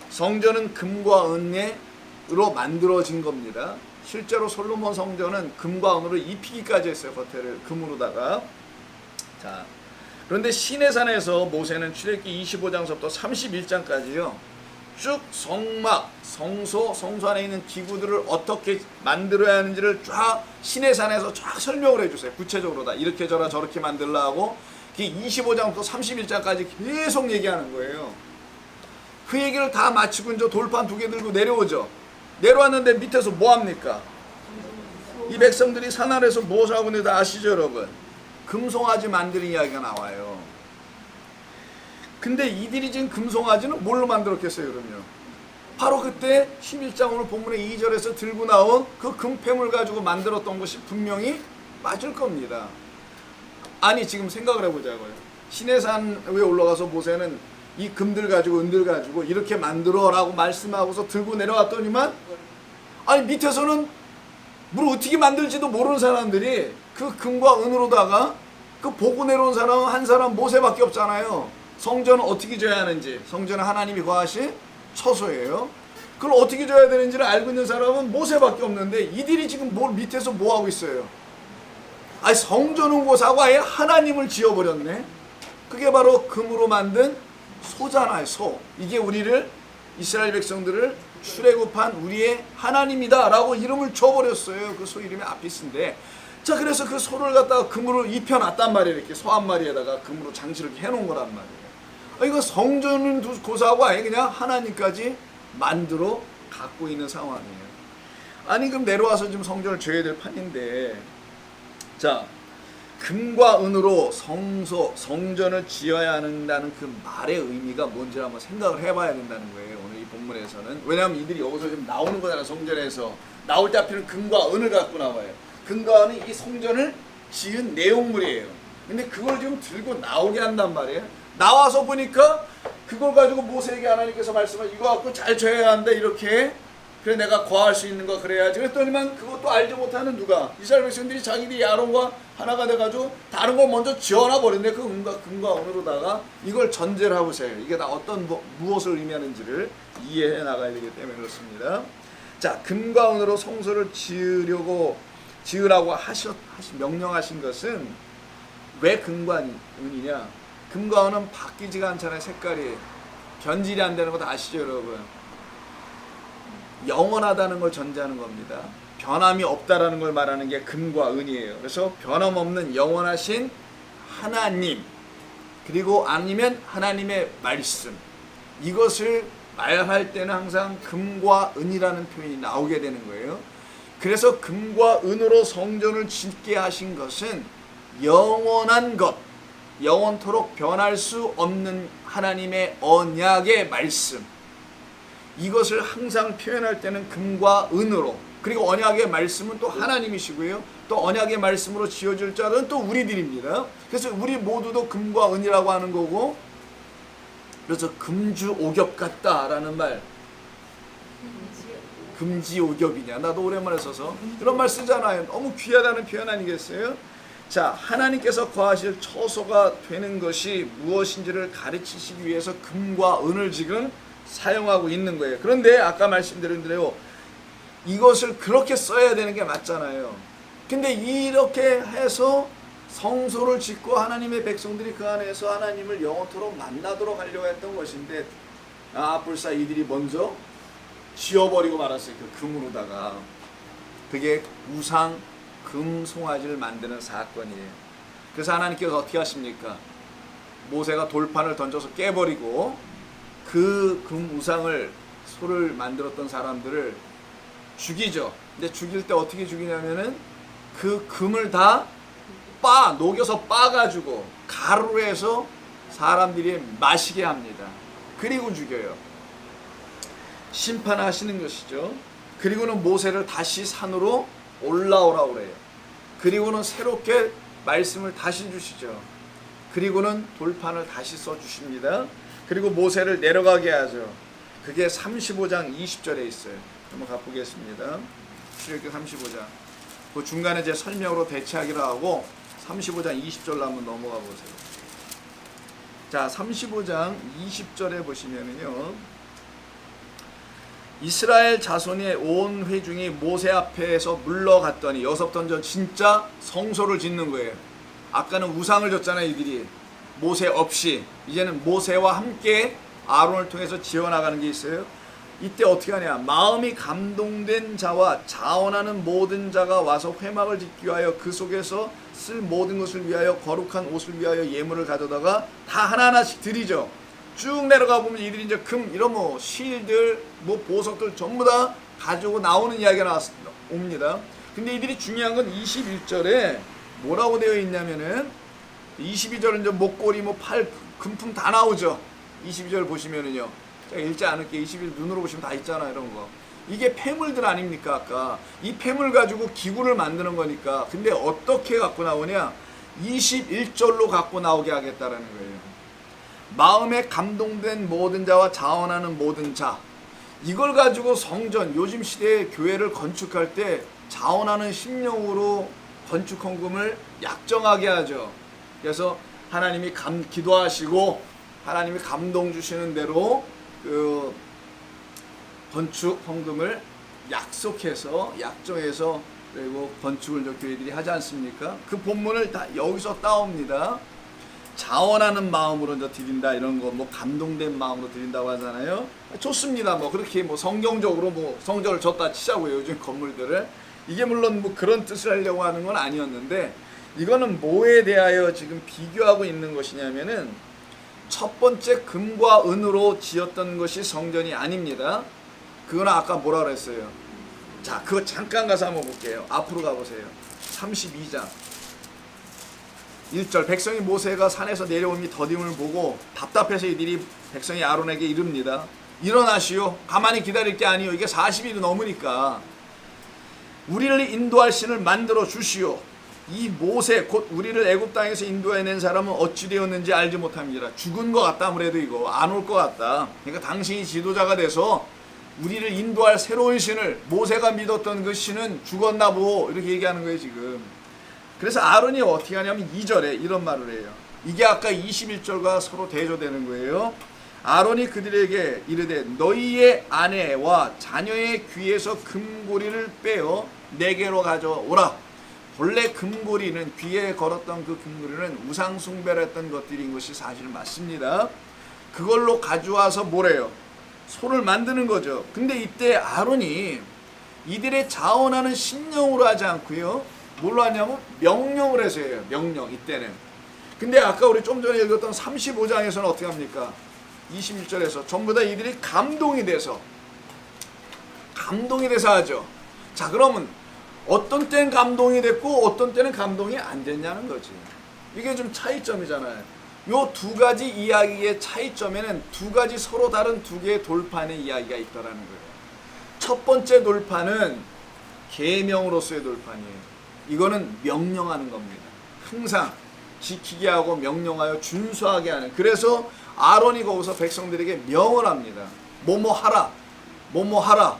성전은 금과 은으로 만들어진 겁니다. 실제로 솔로몬 성전은 금과 은으로 입히기까지 했어요. 겉에를 금으로다가. 자 그런데 시내산에서 모세는 출애굽기 25장서부터 31장까지요. 쭉 성막, 성소 안에 있는 기구들을 어떻게 만들어야 하는지를 쫙 시내산에서 쫙 설명을 해주세요. 구체적으로 다 이렇게 저렇게 만들라고 25장부터 31장까지 계속 얘기하는 거예요. 그 얘기를 다 마치고 이제 돌판 2개 들고 내려오죠. 내려왔는데 밑에서 뭐합니까? 이 백성들이 산 아래에서 무엇을 하고 있는지 아시죠 여러분? 금송아지 만드는 이야기가 나와요. 근데 이들이 지금 금송아지는 뭘로 만들었겠어요 그럼요? 바로 그때 11장 오늘 본문의 2절에서 들고 나온 그 금폐물 가지고 만들었던 것이 분명히 맞을 겁니다. 아니 지금 생각을 해보자고요. 시내산 위에 올라가서 모세는 이 금들 가지고 은들 가지고 이렇게 만들어 라고 말씀하고서 들고 내려왔더니만 아니 밑에서는 뭘 어떻게 만들지도 모르는 사람들이 그 금과 은으로다가 그 보고 내려온 사람은 한 사람 모세밖에 없잖아요. 성전은 어떻게 져야 하는지, 성전은 하나님이 거하신 처소예요. 그걸 어떻게 져야 되는지를 알고 있는 사람은 모세밖에 없는데 이들이 지금 뭘 밑에서 뭐 하고 있어요? 아니 성전은 고사고 아예 하나님을 지어버렸네. 그게 바로 금으로 만든 소잖아요. 소. 이게 우리를 이스라엘 백성들을 출애굽한 우리의 하나님이다 라고 이름을 줘버렸어요. 그 소 이름이 아피스인데 자 그래서 그 소를 갖다가 금으로 입혀놨단 말이에요. 이렇게 소 한 마리에다가 금으로 장치를 해놓은 거란 말이에요. 이거 성전은 고사하고 아예 그냥 하나님까지 만들어 갖고 있는 상황이에요. 아니 그럼 내려와서 지금 성전을 지어야 될 판인데 자 금과 은으로 성전을 지어야 한다는 그 말의 의미가 뭔지 한번 생각을 해봐야 된다는 거예요. 오늘 이 본문에서는. 왜냐하면 이들이 여기서 지금 나오는 거잖아요. 성전에서 나올 때 앞에는 금과 은을 갖고 나와요. 금과 은이 이 성전을 지은 내용물이에요. 근데 그걸 지금 들고 나오게 한단 말이에요. 나와서 보니까 그걸 가지고 모세에게 하나님께서 말씀을 이거 갖고 잘 져야 한다 이렇게. 그래 내가 거할 수 있는 거 그래야지. 그랬더니만 그것도 알지 못하는 누가? 이스라엘 백성들이 자기들이 아론과 하나가 돼가지고 다른 걸 먼저 지어놔 버렸네. 그 금과 은으로다가 이걸 전제를 하고 있어요. 이게 다 어떤 무엇을 의미하는지를 이해해 나가야 되기 때문에 그렇습니다. 자 금과 은으로 성소를 지으라고 명령하신 것은 왜 금과 은이냐? 금과 은은 바뀌지가 않잖아요. 색깔이 변질이 안 되는 거 다 아시죠 여러분? 영원하다는 걸 전제하는 겁니다. 변함이 없다라는 걸 말하는 게 금과 은이에요. 그래서 변함없는 영원하신 하나님 그리고 아니면 하나님의 말씀 이것을 말할 때는 항상 금과 은이라는 표현이 나오게 되는 거예요. 그래서 금과 은으로 성전을 짓게 하신 것은 영원한 것 영원토록 변할 수 없는 하나님의 언약의 말씀 이것을 항상 표현할 때는 금과 은으로 그리고 언약의 말씀은 또 하나님이시고요. 또 언약의 말씀으로 지어질 자는 또 우리들입니다. 그래서 우리 모두도 금과 은이라고 하는 거고 그래서 금주오겹 같다라는 말 금지오겹이냐 나도 오랜만에 써서 그런 말 쓰잖아요. 너무 귀하다는 표현 아니겠어요? 자 하나님께서 거하실 처소가 되는 것이 무엇인지를 가르치시기 위해서 금과 은을 지금 사용하고 있는 거예요. 그런데 아까 말씀드린 대로 이것을 그렇게 써야 되는 게 맞잖아요. 근데 이렇게 해서 성소를 짓고 하나님의 백성들이 그 안에서 하나님을 영원토록 만나도록 하려고 했던 것인데 불사 이들이 먼저 지워버리고 말았어요. 그 금으로다가. 그게 우상 금송아지를 만드는 사건이에요. 그래서 하나님께서 어떻게 하십니까? 모세가 돌판을 던져서 깨버리고 그 금 우상을 소를 만들었던 사람들을 죽이죠. 근데 죽일 때 어떻게 죽이냐면은 그 금을 다 녹여서 빻아가지고 가루로 해서 사람들이 마시게 합니다. 그리고 죽여요. 심판하시는 것이죠. 그리고는 모세를 다시 산으로 올라오라고 그래요. 그리고는 새롭게 말씀을 다시 주시죠. 그리고는 돌판을 다시 써주십니다. 그리고 모세를 내려가게 하죠. 그게 35장 20절에 있어요. 한번 가보겠습니다. 출애굽기 35장. 그 중간에 제 설명으로 대체하기로 하고 35장 20절로 한번 넘어가 보세요. 자, 35장 20절에 보시면은요, 이스라엘 자손의 온 회중이 모세 앞에서 물러갔더니, 여기서부터 진짜 성소를 짓는 거예요. 아까는 우상을 졌잖아요, 이들이. 모세 없이. 이제는 모세와 함께 아론을 통해서 지어나가는 게 있어요. 이때 어떻게 하냐, 마음이 감동된 자와 자원하는 모든 자가 와서 회막을 짓기 위하여 그 속에서 쓸 모든 것을 위하여 거룩한 옷을 위하여 예물을 가져다가 다 하나하나씩 드리죠. 쭉 내려가 보면 이들이 이제 금, 이런 뭐 실들, 뭐 보석들 전부 다 가지고 나오는 이야기가 옵니다. 근데 이들이 중요한 건 21절에 뭐라고 되어 있냐면은, 22절은 이제 목걸이, 뭐 팔, 금품 다 나오죠. 22절 보시면은요, 제가 읽지 않을게. 21 눈으로 보시면 다 있잖아, 이런 거. 이게 폐물들 아닙니까? 아까 이 폐물 가지고 기구를 만드는 거니까. 근데 어떻게 갖고 나오냐, 21절로 갖고 나오게 하겠다라는 거예요. 마음에 감동된 모든 자와 자원하는 모든 자. 이걸 가지고 성전, 요즘 시대의 교회를 건축할 때 자원하는 심령으로 건축 헌금을 약정하게 하죠. 그래서 하나님이 기도하시고 하나님이 감동 주시는 대로 그 건축 헌금을 약속해서, 약정해서, 그리고 건축을 저 교회들이 하지 않습니까? 그 본문을 다 여기서 따옵니다. 자원하는 마음으로 이제 드린다, 이런 거, 뭐 감동된 마음으로 드린다고 하잖아요. 좋습니다. 뭐 그렇게 뭐 성경적으로 뭐 성전을 졌다 치자고요, 요즘 건물들을. 이게 물론 뭐 그런 뜻을 하려고 하는 건 아니었는데, 이거는 뭐에 대하여 지금 비교하고 있는 것이냐면은, 첫 번째 금과 은으로 지었던 것이 성전이 아닙니다. 그거는 아까 뭐라 그랬어요? 자, 그거 잠깐 가서 한번 볼게요. 앞으로 가보세요. 32장 1절. 백성이 모세가 산에서 내려오니 더딤을 보고 답답해서 이들이 백성이 아론에게 이릅니다. 일어나시오. 가만히 기다릴 게 아니요. 이게 40일이 넘으니까 우리를 인도할 신을 만들어 주시오. 이 모세, 곧 우리를 애굽 땅에서 인도해낸 사람은 어찌 되었는지 알지 못합니다. 죽은 것 같다. 아무래도 이거 안 올 것 같다. 그러니까 당신이 지도자가 돼서 우리를 인도할 새로운 신을, 모세가 믿었던 그 신은 죽었나 보, 이렇게 얘기하는 거예요 지금. 그래서 아론이 어떻게 하냐면 2절에 이런 말을 해요. 이게 아까 21절과 서로 대조되는 거예요. 아론이 그들에게 이르되 너희의 아내와 자녀의 귀에서 금고리를 빼어 내게로 가져오라. 본래 금고리는, 귀에 걸었던 그 금고리는 우상 숭배를 했던 것들인 것이 사실 맞습니다. 그걸로 가져와서 뭐래요? 소를 만드는 거죠. 근데 이때 아론이 이들의 자원하는 심령으로 하지 않고요, 뭘로 하냐면 명령을 해서 해요. 명령, 이때는. 근데 아까 우리 좀 전에 읽었던 35장에서는 어떻게 합니까? 26절에서 전부 다 이들이 감동이 돼서 하죠. 자, 그러면 어떤 때는 감동이 됐고 어떤 때는 감동이 안 됐냐는 거지. 이게 좀 차이점이잖아요. 요 두 가지 이야기의 차이점에는 두 가지 서로 다른 두 개의 돌판의 이야기가 있다라는 거예요. 첫 번째 돌판은 계명으로서의 돌판이에요. 이거는 명령하는 겁니다. 항상 지키게 하고 명령하여 준수하게 하는. 그래서 아론이 거기서 백성들에게 명을 합니다. 뭐뭐 하라, 뭐뭐 하라.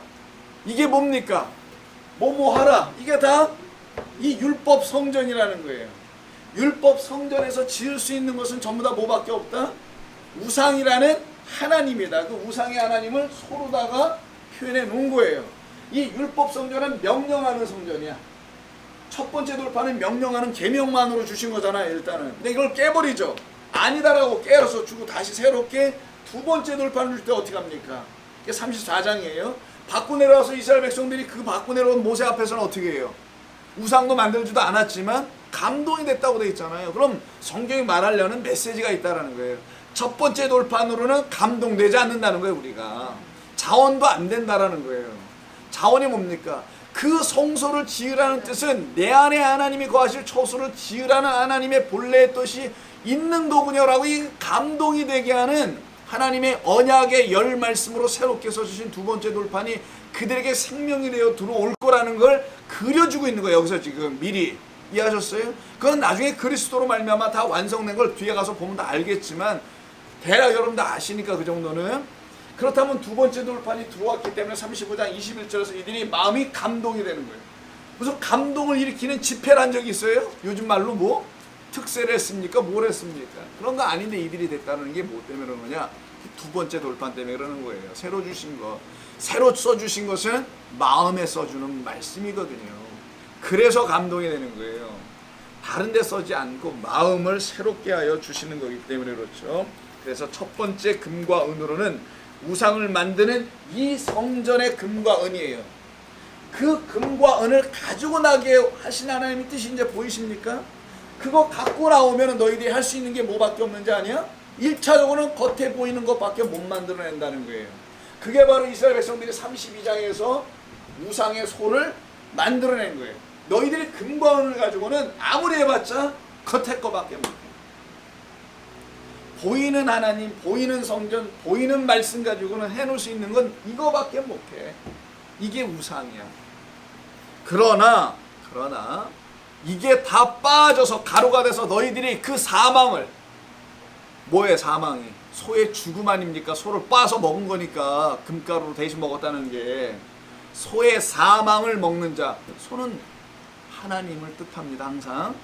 이게 뭡니까? 뭐뭐 하라. 이게 다 이 율법 성전이라는 거예요. 율법 성전에서 지을 수 있는 것은 전부 다 뭐밖에 없다? 우상이라는 하나님이다. 그 우상의 하나님을 서로다가 표현해 놓은 거예요. 이 율법 성전은 명령하는 성전이야. 첫 번째 돌파는 명령하는 계명만으로 주신 거잖아요, 일단은. 근데 이걸 깨버리죠. 아니다라고 깨어서 주고 다시 새롭게 두 번째 돌파를 줄 때 어떻게 합니까? 이게 34장이에요. 받고 내려와서 이스라엘 백성들이 그 받고 내려온 모세 앞에서는 어떻게 해요? 우상도 만들지도 않았지만 감동이 됐다고 돼 있잖아요. 그럼 성경이 말하려는 메시지가 있다라는 거예요. 첫 번째 돌판으로는 감동되지 않는다는 거예요, 우리가. 자원도 안 된다라는 거예요. 자원이 뭡니까? 그 성소를 지으라는 뜻은 내 안에 하나님이 거하실 처소를 지으라는 하나님의 본래의 뜻이 있는 도구냐라고 이 감동이 되게 하는 하나님의 언약의 열 말씀으로 새롭게 써주신 두 번째 돌판이 그들에게 생명이 되어 들어올 거라는 걸 그려주고 있는 거예요. 여기서 지금 미리 이해하셨어요? 그건 나중에 그리스도로 말미암아 다 완성된 걸 뒤에 가서 보면 다 알겠지만 대략 여러분 다 아시니까 그 정도는. 그렇다면 두 번째 돌판이 들어왔기 때문에 35장 21절에서 이들이 마음이 감동이 되는 거예요. 무슨 감동을 일으키는 집회를 한 적이 있어요? 요즘 말로 뭐 특세를 했습니까? 뭘 했습니까? 그런 거 아닌데 이들이 됐다는 게 뭐 때문에 그런 거냐? 두 번째 돌판 때문에 그러는 거예요. 새로 주신 거, 새로 써주신 것은 마음에 써주는 말씀이거든요. 그래서 감동이 되는 거예요. 다른 데 써지 않고 마음을 새롭게 하여 주시는 거기 때문에 그렇죠. 그래서 첫 번째 금과 은으로는 우상을 만드는 이 성전의 금과 은이에요. 그 금과 은을 가지고 나게 하신 하나님의 뜻이 이제 보이십니까? 그거 갖고 나오면 너희들이 할 수 있는 게 뭐밖에 없는지 아니야? 1차적으로는 겉에 보이는 것밖에 못 만들어낸다는 거예요. 그게 바로 이스라엘 백성들이 32장에서 우상의 소를 만들어낸 거예요. 너희들이 금과 은을 가지고는 아무리 해봤자 겉에 거밖에 못해. 보이는 하나님, 보이는 성전, 보이는 말씀 가지고는 해놓을 수 있는 건 이거밖에 못해. 이게 우상이야. 그러나 이게 다 빠져서 가루가 돼서 너희들이 그 사망을, 뭐의 사망이? 소의 죽음 아닙니까? 소를 빻아서 먹은 거니까 금가루로 대신 먹었다는 게. 소의 사망을 먹는 자. 소는 하나님을 뜻합니다. 항상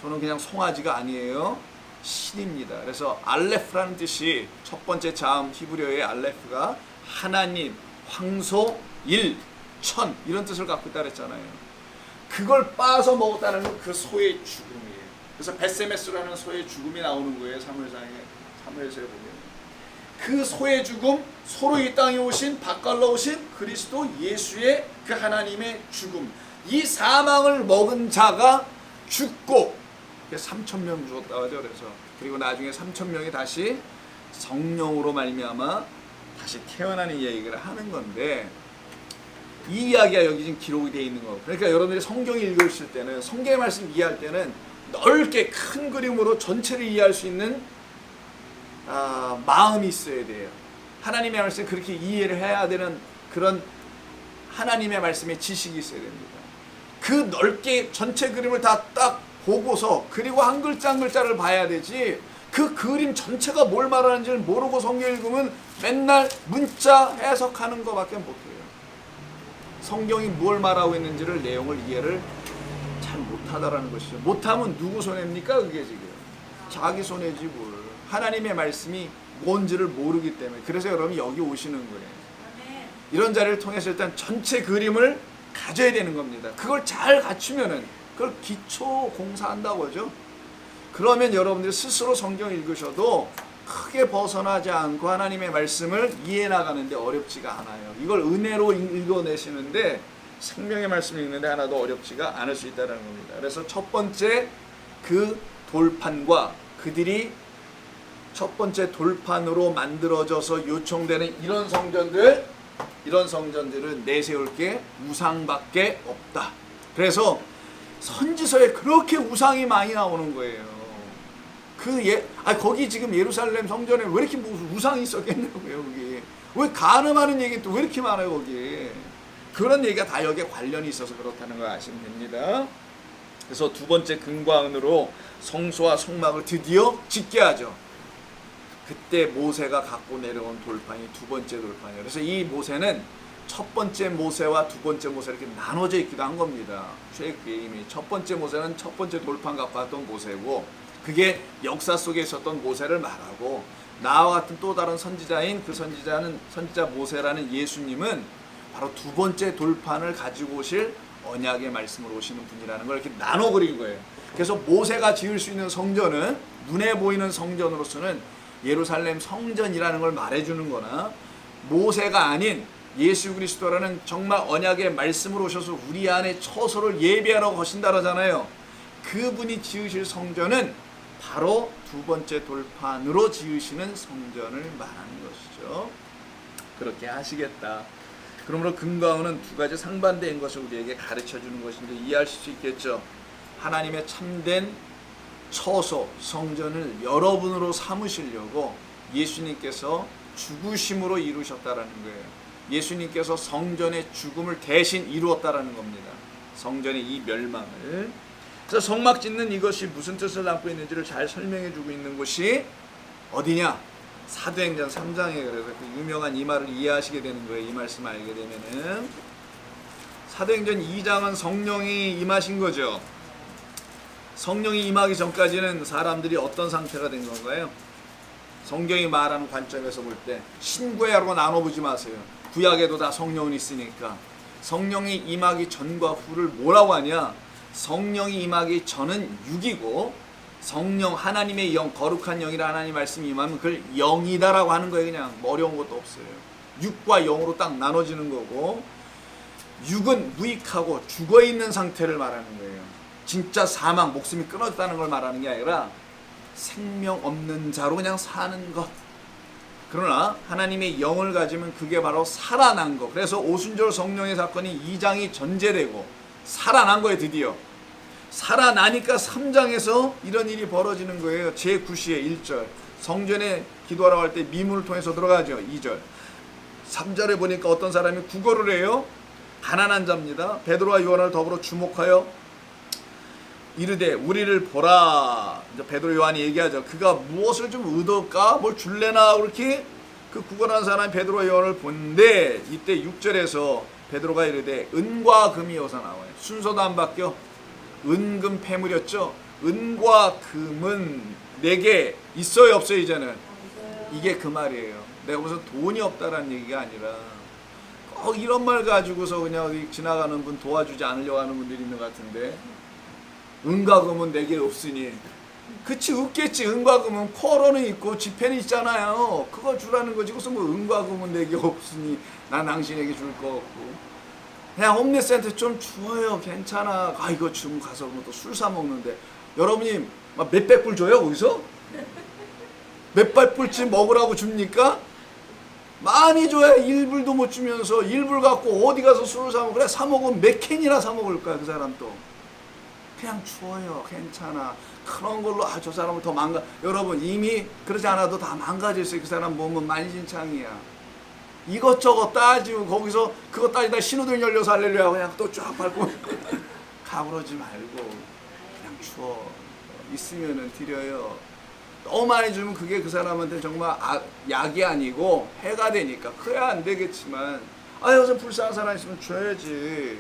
소는 그냥 송아지가 아니에요. 신입니다. 그래서 알레프라는 뜻이 첫 번째 자음 히브리어의 알레프가 하나님, 황소, 일, 천 이런 뜻을 갖고 있다 그랬잖아요. 그걸 빻아서 먹었다는 건 그 소의 죽음이에요. 그래서 베세메스라는 소의 죽음이 나오는 거예요. 사무엘서에 보면 그 소의 죽음, 소로 이 땅에 오신, 바깔로 오신 그리스도 예수의 그 하나님의 죽음, 이 사망을 먹은 자가 죽고 3,000명 죽었다고 하죠. 그래서 그리고 나중에 3,000명이 다시 성령으로 말미암아 다시 태어나는 얘기를 하는 건데, 이 이야기가 여기 지금 기록이 되어 있는 거고. 그러니까 여러분들이 성경 읽으실 때는, 성경의 말씀 이해할 때는 넓게 큰 그림으로 전체를 이해할 수 있는 마음이 있어야 돼요. 하나님의 말씀 그렇게 이해를 해야 되는 그런 하나님의 말씀의 지식이 있어야 됩니다. 그 넓게 전체 그림을 다 딱 보고서, 그리고 한 글자 한 글자를 봐야 되지, 그 그림 전체가 뭘 말하는지를 모르고 성경 읽으면 맨날 문자 해석하는 것밖에 못해요. 성경이 뭘 말하고 있는지를, 내용을 이해를 잘 못하다라는 것이죠. 못하면 누구 손해입니까? 그게 지금 자기 손해지 뭘. 하나님의 말씀이 뭔지를 모르기 때문에. 그래서 여러분 여기 오시는 거예요. 이런 자리를 통해서 일단 전체 그림을 가져야 되는 겁니다. 그걸 잘 갖추면은, 그걸 기초 공사한다고 하죠. 그러면 여러분들이 스스로 성경 읽으셔도 크게 벗어나지 않고 하나님의 말씀을 이해해 나가는데 어렵지가 않아요. 이걸 은혜로 읽어내시는데, 생명의 말씀 읽는데 하나도 어렵지가 않을 수 있다는 겁니다. 그래서 첫 번째 그 돌판과 그들이 첫 번째 돌판으로 만들어져서 요청되는 이런 성전들은 내세울 게 우상밖에 없다. 그래서 선지서에 그렇게 우상이 많이 나오는 거예요. 거기 지금 예루살렘 성전에 왜 이렇게 무슨 우상이 있었겠냐고요. 거기 왜 간음하는 얘기 또 왜 이렇게 많아요. 거기 그런 얘기가 다 여기에 관련이 있어서 그렇다는 걸 아시면 됩니다. 그래서 두 번째 금과 은으로 성소와 성막을 드디어 짓게 하죠. 그때 모세가 갖고 내려온 돌판이 두 번째 돌판이에요. 그래서 이 모세는 첫 번째 모세와 두 번째 모세 이렇게 나눠져 있기도 한 겁니다. 이미 첫 번째 모세는 첫 번째 돌판 갖고 왔던 모세고, 그게 역사 속에 있었던 모세를 말하고, 나와 같은 또 다른 선지자인 그 선지자 모세라는 예수님은 바로 두 번째 돌판을 가지고 오실 언약의 말씀으로 오시는 분이라는 걸 이렇게 나눠 그린 거예요. 그래서 모세가 지을 수 있는 성전은, 눈에 보이는 성전으로서는 예루살렘 성전이라는 걸 말해주는 거나, 모세가 아닌 예수 그리스도라는 정말 언약의 말씀으로 오셔서 우리 안에 처소를 예비하러 거신다 그러잖아요. 그분이 지으실 성전은 바로 두 번째 돌판으로 지으시는 성전을 말하는 것이죠. 그렇게 하시겠다. 그러므로 금과 은은 두 가지 상반된 것을 우리에게 가르쳐 주는 것인데 이해하실 수 있겠죠. 하나님의 참된 처소, 성전을 여러분으로 삼으시려고 예수님께서 죽으심으로 이루셨다라는 거예요. 예수님께서 성전의 죽음을 대신 이루었다라는 겁니다. 성전의 이 멸망을. 그래서 성막 짓는 이것이 무슨 뜻을 담고 있는지를 잘 설명해 주고 있는 곳이 어디냐? 사도행전 3장에 그래서 그 유명한 이 말을 이해하시게 되는 거예요. 이 말씀 알게 되면은 사도행전 2장은 성령이 임하신 거죠. 성령이 임하기 전까지는 사람들이 어떤 상태가 된 건가요? 성경이 말하는 관점에서 볼 때 신구약으로 나눠보지 마세요. 구약에도 다 성령은 있으니까. 성령이 임하기 전과 후를 뭐라고 하냐? 성령이 임하기 전은 육이고 성령 하나님의 영, 거룩한 영이라 하나님 말씀이 임하면 그걸 영이다라고 하는 거예요. 그냥 어려운 것도 없어요. 육과 영으로 딱 나눠지는 거고, 육은 무익하고 죽어있는 상태를 말하는 거예요. 진짜 사망, 목숨이 끊어졌다는 걸 말하는 게 아니라 생명 없는 자로 그냥 사는 것. 그러나 하나님의 영을 가지면 그게 바로 살아난 것. 그래서 오순절 성령의 사건이 2장이 전제되고 살아난 거예요. 드디어 살아나니까 3장에서 이런 일이 벌어지는 거예요. 제9시에 1절 성전에 기도하러 갈 때 미문을 통해서 들어가죠. 2절 3절에 보니까 어떤 사람이 구걸을 해요. 가난한 자입니다. 베드로와 요한을 더불어 주목하여 이르되 우리를 보라. 베드로 요한이 얘기하죠. 그가 무엇을 좀 얻을까? 뭘 줄래나? 그렇게 그 구걸한 사람이 베드로와 요한을 본데 이때 6절에서 베드로가 이르되 은과 금이 여기서 나와요. 순서도 안 바뀌어. 은금 패물이었죠. 은과 금은 내게 있어요 없어요? 이제는 이게 그 말이에요. 내가 무슨 돈이 없다라는 얘기가 아니라 이런 말 가지고서 그냥 지나가는 분 도와주지 않으려고 하는 분들이 있는 것 같은데, 은과 금은 내게 없으니. 그치, 없겠지. 은과 금은 코어로는 있고 지폐는 있잖아요. 그거 주라는 거지. 무슨 뭐 은과 금은 내게 없으니 난 당신에게 줄 거 없고. 그냥 홈리스한테 좀 주어요. 괜찮아. 이거 지금 가서 또 술 사 먹는데 여러분이 막 몇백 불 줘요 거기서? 몇백 불쯤 먹으라고 줍니까? 많이 줘야 1불도 못 주면서 1불 갖고 어디 가서 술을 사 먹어. 그래 사 먹으면 몇 캔이나 사 먹을 거야 그 사람 또. 그냥 주어요. 괜찮아. 그런 걸로 저 사람을 더 여러분 이미 그러지 않아도 다 망가졌어요. 그 사람 몸은 만신창이야. 이것저것 따지고 거기서 그거 따지다 신호등 열려서 할렐루야 그냥 또 쫙 밟고 가부러지 말고 그냥 주어. 있으면은 드려요. 너무 많이 주면 그게 그 사람한테 정말 약이 아니고 해가 되니까. 그래야 안 되겠지만 여기서 불쌍한 사람 있으면 줘야지.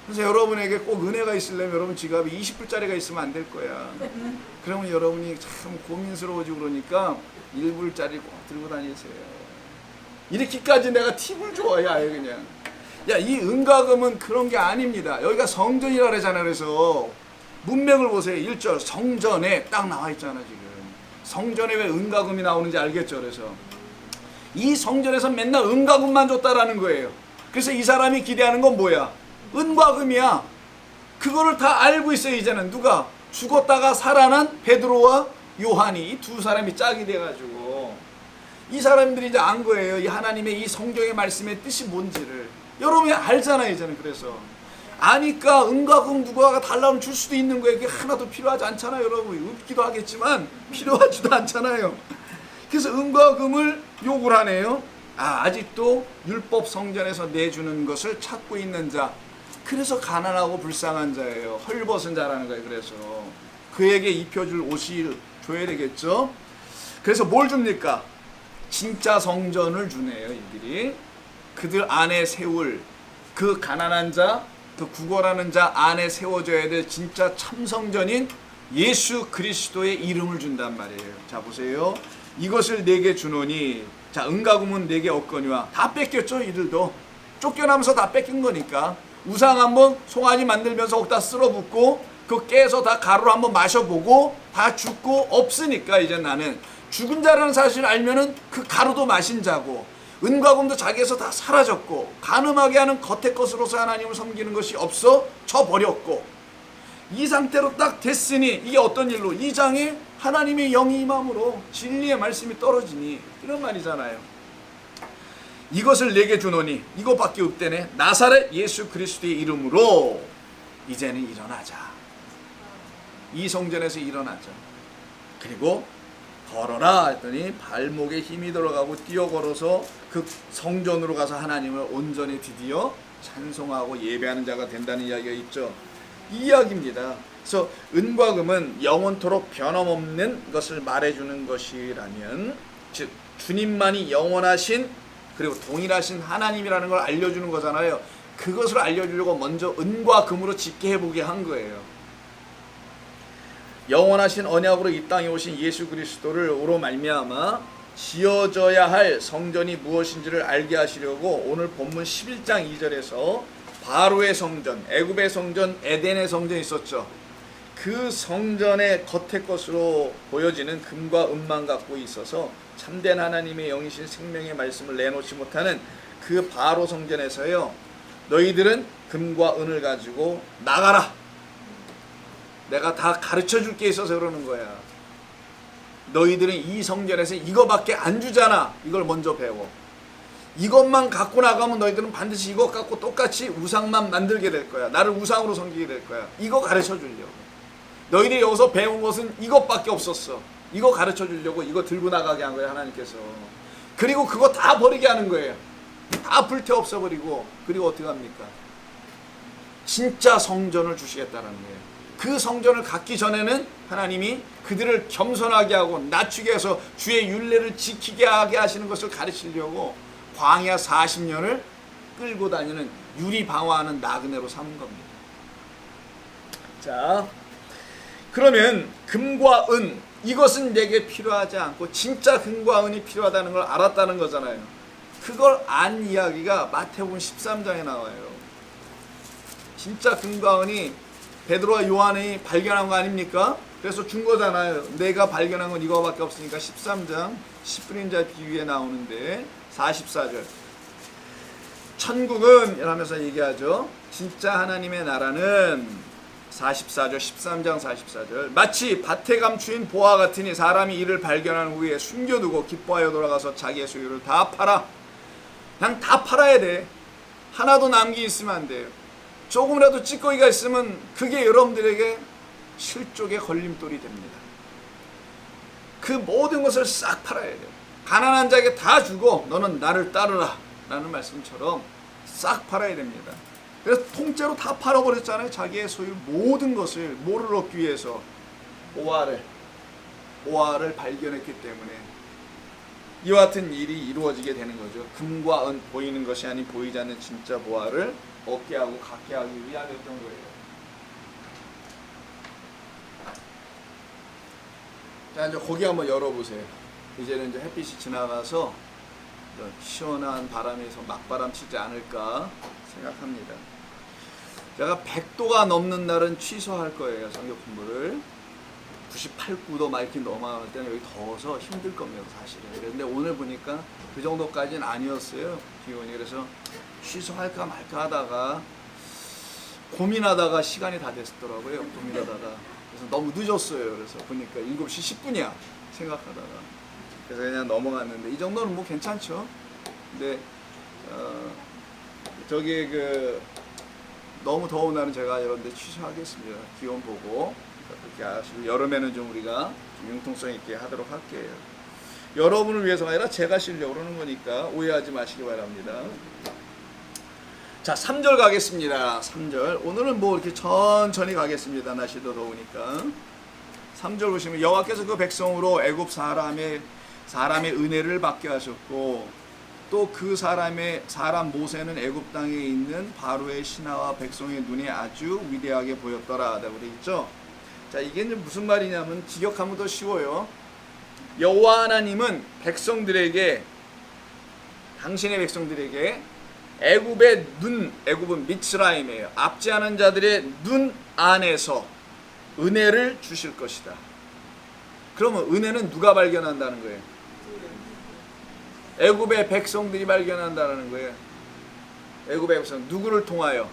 그래서 여러분에게 꼭 은혜가 있으려면 여러분 지갑에 20불짜리가 있으면 안 될 거야. 그러면 여러분이 참 고민스러워지고 그러니까 1불짜리 꼭 들고 다니세요. 이렇게까지 내가 팁을 줘야 아예 그냥. 이 은과 금은 그런 게 아닙니다. 여기가 성전이라 그러잖아요. 그래서 문맥을 보세요. 1절 성전에 딱 나와 있잖아 지금. 성전에 왜 은과 금이 나오는지 알겠죠. 그래서 이 성전에서 맨날 은과 금만 줬다라는 거예요. 그래서 이 사람이 기대하는 건 뭐야? 은과 금이야. 그거를 다 알고 있어요. 이제는 누가? 죽었다가 살아난 베드로와 요한이 이 두 사람이 짝이 돼가지고 이 사람들이 이제 안 거예요. 이 하나님의 이 성경의 말씀의 뜻이 뭔지를. 여러분이 알잖아요. 이제는. 그래서 아니까 은과 금 누가 달라면 줄 수도 있는 거예요. 그게 하나도 필요하지 않잖아요. 여러분. 없기도 하겠지만 필요하지도 않잖아요. 그래서 은과 금을 요구를 하네요. 아직도 율법 성전에서 내주는 것을 찾고 있는 자. 그래서 가난하고 불쌍한 자예요. 헐벗은 자라는 거예요. 그래서 그에게 입혀줄 옷을 줘야 되겠죠. 그래서 뭘 줍니까? 진짜 성전을 주네요. 이들이 그들 안에 세울 그 가난한 자, 그 구걸하는 자 안에 세워져야 될 진짜 참성전인 예수 그리스도의 이름을 준단 말이에요. 자 보세요. 이것을 내게 주노니. 자 은과 금은 내게 없거니와. 다 뺏겼죠. 이들도 쫓겨나면서 다 뺏긴 거니까. 우상 한번 송아지 만들면서 거기다 쓸어붓고 그 깨서 다 가루로 한번 마셔보고 다 죽고 없으니까 이제 나는 죽은 자라는 사실을 알면은 그 가루도 마신 자고 은과 금도 자기에서 다 사라졌고 간음하게 하는 겉의 것으로서 하나님을 섬기는 것이 없어 져버렸고 이 상태로 딱 됐으니 이게 어떤 일로? 이 장에 하나님의 영이 임함으로 진리의 말씀이 떨어지니 이런 말이잖아요. 이것을 내게 주노니 이것밖에 없대네. 나사렛 예수 그리스도의 이름으로 이제는 일어나자. 이 성전에서 일어나자. 그리고 걸어라 했더니 발목에 힘이 들어가고 뛰어 걸어서 그 성전으로 가서 하나님을 온전히 드디어 찬송하고 예배하는 자가 된다는 이야기가 있죠. 이 이야기입니다. 그래서 은과 금은 영원토록 변함없는 것을 말해주는 것이라면, 즉 주님만이 영원하신 그리고 동일하신 하나님이라는 걸 알려주는 거잖아요. 그것을 알려주려고 먼저 은과 금으로 짓게 해보게 한 거예요. 영원하신 언약으로 이 땅에 오신 예수 그리스도를 오로 말미암아 지어져야 할 성전이 무엇인지를 알게 하시려고 오늘 본문 11장 2절에서 바로의 성전, 애굽의 성전, 에덴의 성전이 있었죠. 그 성전의 겉의 것으로 보여지는 금과 은만 갖고 있어서 참된 하나님의 영이신 생명의 말씀을 내놓지 못하는 그 바로 성전에서요, 너희들은 금과 은을 가지고 나가라, 내가 다 가르쳐 줄 게 있어서 그러는 거야. 너희들은 이 성전에서 이거밖에 안 주잖아. 이걸 먼저 배워. 이것만 갖고 나가면 너희들은 반드시 이것 갖고 똑같이 우상만 만들게 될 거야. 나를 우상으로 섬기게 될 거야. 이거 가르쳐 주려고. 너희들이 여기서 배운 것은 이것밖에 없었어. 이거 가르쳐 주려고 이거 들고 나가게 한 거예요, 하나님께서. 그리고 그거 다 버리게 하는 거예요. 다 불태 없어버리고. 그리고 어떻게 합니까? 진짜 성전을 주시겠다는 거예요. 그 성전을 갖기 전에는 하나님이 그들을 겸손하게 하고 낮추게 해서 주의 율례를 지키게 하게 하시는 것을 가르치려고 광야 40년을 끌고 다니는 유리방화하는 나그네로 삼은 겁니다. 자, 그러면 금과 은, 이것은 내게 필요하지 않고 진짜 금과 은이 필요하다는 걸 알았다는 거잖아요. 그걸 안 이야기가 마태복음 13장에 나와요. 진짜 금과 은이 베드로와 요한이 발견한 거 아닙니까? 그래서 준 거잖아요. 내가 발견한 건 이거밖에 없으니까 13장 10분의 자 비유에 나오는데 44절. 천국은 이러면서 얘기하죠. 진짜 하나님의 나라는 44절, 13장 44절. 마치 밭에 감추인 보화 같으니 사람이 이를 발견한 후에 숨겨두고 기뻐하여 돌아가서 자기의 소유를 다 팔아. 그냥 다 팔아야 돼. 하나도 남기 있으면 안 돼요. 조금이라도 찌꺼기가 있으면 그게 여러분들에게 실족의 걸림돌이 됩니다. 그 모든 것을 싹 팔아야 돼요. 가난한 자에게 다 주고 너는 나를 따르라 라는 말씀처럼 싹 팔아야 됩니다. 그래서 통째로 다 팔아버렸잖아요. 자기의 소유 모든 것을. 뭐를 얻기 위해서? 보화를 발견했기 때문에 이와 같은 일이 이루어지게 되는 거죠. 금과 은, 보이는 것이 아닌 보이지 않는 진짜 보화를 얻게 하고 갖게 하기 위함이었던 거예요. 자, 이제 고기 한번 열어보세요. 이제는 이제 햇빛이 지나가서 시원한 바람에서 막바람 치지 않을까 생각합니다. 제가 100도가 넘는 날은 취소할 거예요, 성경 공부를. 98, 9도 막 이렇게 넘어갈 때는 여기 더워서 힘들 겁니다, 사실은. 그런데 오늘 보니까 그 정도까지는 아니었어요, 기온이. 그래서 취소할까 말까 하다가 고민하다가 시간이 다 됐더라고요. 고민하다가. 그래서 너무 늦었어요. 그래서 보니까 7시 10분이야 생각하다가. 그래서 그냥 넘어갔는데 이 정도는 뭐 괜찮죠. 근데 저기 너무 더운 날은 제가 여러분들 취소하겠습니다. 기온 보고. 그렇게 하시고 여름에는 좀 우리가 좀 융통성 있게 하도록 할게요. 여러분을 위해서가 아니라 제가 쉬려고 그러는 거니까 오해하지 마시기 바랍니다. 자, 3절 가겠습니다. 3절. 오늘은 뭐 이렇게 천천히 가겠습니다. 날씨도 더우니까. 3절 보시면 여호와께서 그 백성으로 애굽 사람의 은혜를 받게 하셨고 또 그 사람 모세는 애굽 땅에 있는 바로의 신하와 백성의 눈에 아주 위대하게 보였더라. 라고 되어 있죠. 자, 이게 이제 무슨 말이냐면 기억하면 더 쉬워요. 여호와 하나님은 당신의 백성들에게 애굽은 미츠라임이에요. 압제하는 자들의 눈 안에서 은혜를 주실 것이다. 그러면 은혜는 누가 발견한다는 거예요? 애굽의 백성들이 발견한다는 거예요. 애굽의 백성 누구를 통하여?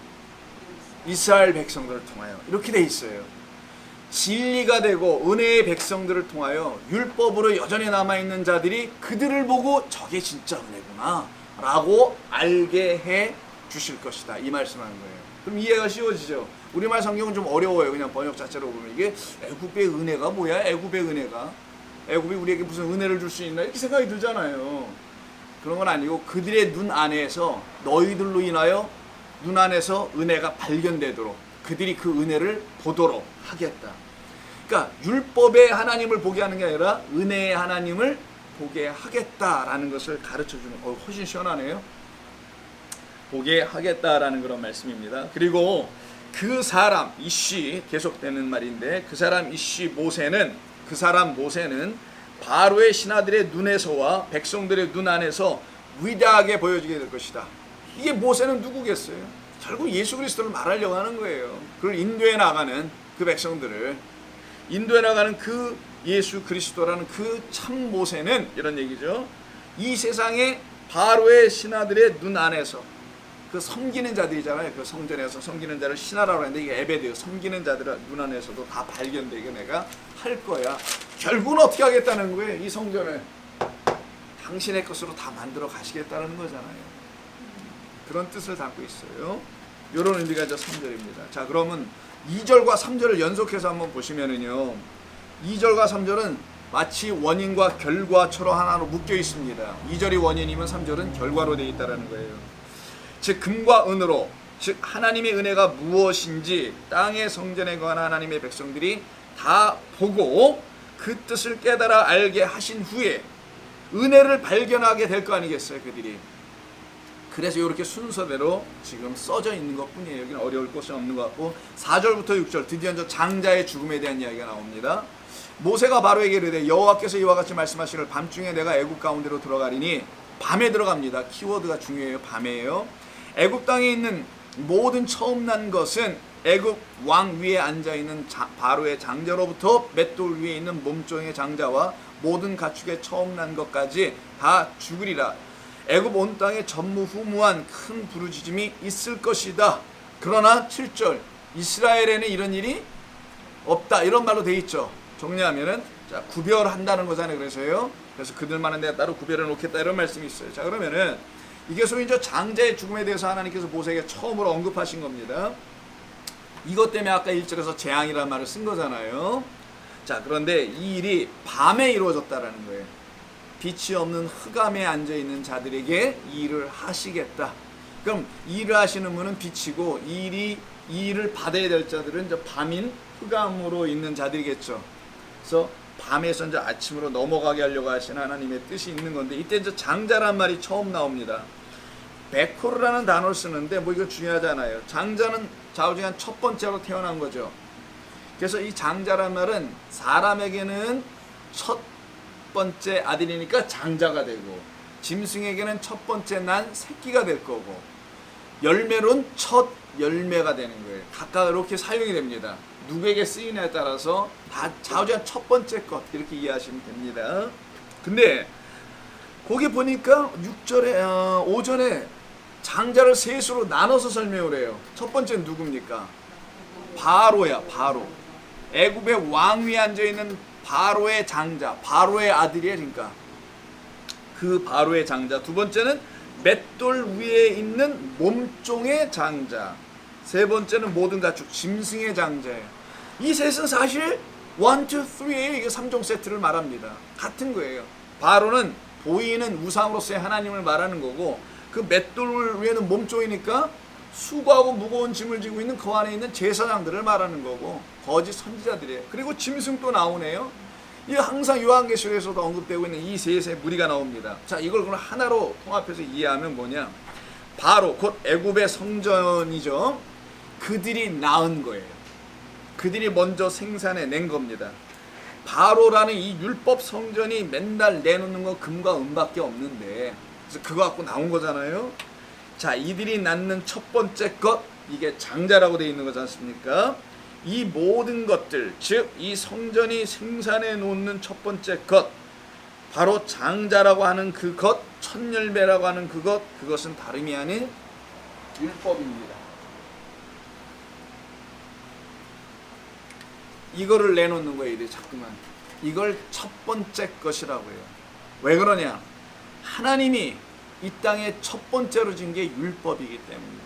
이스라엘 백성들을 통하여. 이렇게 돼 있어요. 진리가 되고 은혜의 백성들을 통하여 율법으로 여전히 남아있는 자들이 그들을 보고 저게 진짜 은혜구나 라고 알게 해 주실 것이다. 이 말씀하는 거예요. 그럼 이해가 쉬워지죠. 우리말 성경은 좀 어려워요. 그냥 번역 자체로 보면 이게 애굽의 은혜가 뭐야? 애굽의 은혜가 애굽이 우리에게 무슨 은혜를 줄 수 있나? 이렇게 생각이 들잖아요. 그런 건 아니고 그들의 눈 안에서 너희들로 인하여 눈 안에서 은혜가 발견되도록 그들이 그 은혜를 보도록 하겠다. 그러니까 율법의 하나님을 보게 하는 게 아니라 은혜의 하나님을 보게 하겠다라는 것을 가르쳐주는, 훨씬 시원하네요. 보게 하겠다라는 그런 말씀입니다. 그리고 그 사람 이씨, 계속되는 말인데, 그 사람 이씨 모세는, 그 사람 모세는 바로의 신하들의 눈에서와 백성들의 눈 안에서 위대하게 보여지게 될 것이다. 이게 모세는 누구겠어요? 결국 예수 그리스도를 말하려고 하는 거예요. 그걸 인도해 나가는 그 백성들을, 인도해 나가는 그 예수 그리스도라는 그 참 모세는, 이런 얘기죠. 이 세상에 바로의 신하들의 눈 안에서, 그 섬기는 자들이잖아요. 그 성전에서 섬기는 자를 신하라고 하는데, 이게 에베드예요. 섬기는 자들 눈 안에서도 다 발견되게 내가 할 거야. 결국은 어떻게 하겠다는 거예요? 이 성전을 당신의 것으로 다 만들어 가시겠다는 거잖아요. 그런 뜻을 담고 있어요. 이런 의미가 이제 3절입니다. 자, 그러면 2절과 3절을 연속해서 한번 보시면은요, 2절과 3절은 마치 원인과 결과처럼 하나로 묶여 있습니다. 2절이 원인이면 3절은 결과로 되어 있다는 거예요. 즉 금과 은으로, 즉 하나님의 은혜가 무엇인지 땅의 성전에 거한 하나님의 백성들이 다 보고 그 뜻을 깨달아 알게 하신 후에 은혜를 발견하게 될 거 아니겠어요, 그들이. 그래서 이렇게 순서대로 지금 써져 있는 것 뿐이에요. 여기는 어려울 것이 없는 것 같고, 4절부터 6절 드디어 이제 장자의 죽음에 대한 이야기가 나옵니다. 모세가 바로에게 이르되 여호와께서 이와 같이 말씀하시기를 밤중에 내가 애굽 가운데로 들어가리니, 밤에 들어갑니다. 키워드가 중요해요. 밤에요. 애굽 땅에 있는 모든 처음 난 것은 애굽 왕 위에 앉아있는 바로의 장자로부터 맷돌 위에 있는 몸종의 장자와 모든 가축의 처음 난 것까지 다 죽으리라. 애굽 온 땅에 전무후무한 큰 부르짖음이 있을 것이다. 그러나 7절 이스라엘에는 이런 일이 없다, 이런 말로 돼 있죠. 정리하면은, 자, 구별한다는 거잖아요. 그래서 그들만은 내가 따로 구별해 놓겠다, 이런 말씀이 있어요. 자, 그러면은 이게 소위 이제 장자의 죽음에 대해서 하나님께서 모세에게 처음으로 언급하신 겁니다. 이것 때문에 아까 1절에서 재앙이라는 말을 쓴 거잖아요. 자, 그런데 이 일이 밤에 이루어졌다라는 거예요. 빛이 없는 흑암에 앉아있는 자들에게 이 일을 하시겠다. 그럼 이 일을 하시는 분은 빛이고, 이 일을 받아야 될 자들은 이제 밤인 흑암으로 있는 자들이겠죠. 그래서 밤에서 이제 아침으로 넘어가게 하려고 하시는 하나님의 뜻이 있는 건데, 이때 이제 장자란 말이 처음 나옵니다. 베코르라는 단어를 쓰는데, 뭐 이거 중요하잖아요. 장자는 좌우지간 첫 번째로 태어난 거죠. 그래서 이 장자란 말은 사람에게는 첫 번째 아들이니까 장자가 되고, 짐승에게는 첫 번째 난 새끼가 될 거고, 열매론 첫 열매가 되는 거예요. 각각 이렇게 사용이 됩니다. 누구에게 쓰이냐에 따라서 다 좌우지간 첫 번째 것, 이렇게 이해하시면 됩니다. 근데 거기 보니까 6절에 5절에 장자를 셋으로 나눠서 설명을 해요. 첫 번째는 누굽니까? 바로야, 바로. 애굽의 왕 위에 앉아있는 바로의 장자, 바로의 아들이에요. 그러니까 그 바로의 장자. 두 번째는 맷돌 위에 있는 몸종의 장자. 세 번째는 모든 가축, 짐승의 장자예요. 이 셋은 사실 1, 2, 3예요. 이게 3종 세트를 말합니다. 같은 거예요. 바로는 보이는 우상으로서의 하나님을 말하는 거고, 그 맷돌 위에는 몸종이니까 수고하고 무거운 짐을 지고 있는 그 안에 있는 제사장들을 말하는 거고, 거짓 선지자들이에요. 그리고 짐승도 나오네요. 이 항상 요한계시록에서도 언급되고 있는 이 셋의 무리가 나옵니다. 자, 이걸 그럼 하나로 통합해서 이해하면 뭐냐? 바로 곧 애굽의 성전이죠. 그들이 낳은 거예요. 그들이 먼저 생산해 낸 겁니다. 바로라는 이 율법 성전이 맨날 내놓는 건 금과 은밖에 없는데, 그래서 그거 갖고 나온 거잖아요. 자, 이들이 낳는 첫 번째 것, 이게 장자라고 되어 있는 거지 않습니까? 이 모든 것들, 즉 이 성전이 생산해 놓는 첫 번째 것, 바로 장자라고 하는 그 것, 첫 열매라고 하는 그것, 그것은 다름이 아닌 율법입니다. 이거를 내놓는 거예요, 이들이 자꾸만. 이걸 첫 번째 것이라고 해요. 왜 그러냐? 하나님이 이 땅에 첫 번째로 준 게 율법이기 때문이에요.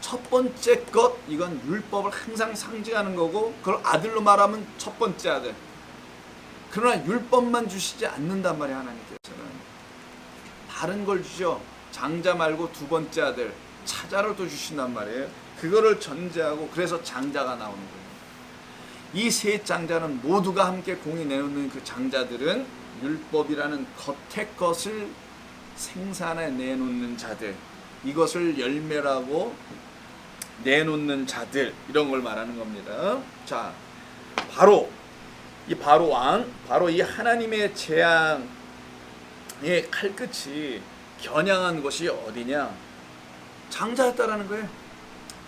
첫 번째 것, 이건 율법을 항상 상징하는 거고, 그걸 아들로 말하면 첫 번째 아들. 그러나 율법만 주시지 않는단 말이에요. 하나님께서는 다른 걸 주죠. 장자 말고 두 번째 아들, 차자를 또 주신단 말이에요. 그거를 전제하고 그래서 장자가 나오는 거예요. 이 세 장자는 모두가 함께 공이 내놓는 그 장자들은 율법이라는 겉의 것을 생산해 내놓는 자들, 이것을 열매라고 내놓는 자들, 이런 걸 말하는 겁니다. 자, 바로 이 바로 왕, 바로 이 하나님의 재앙의 칼끝이 겨냥한 것이 어디냐? 장자였다라는 거예요.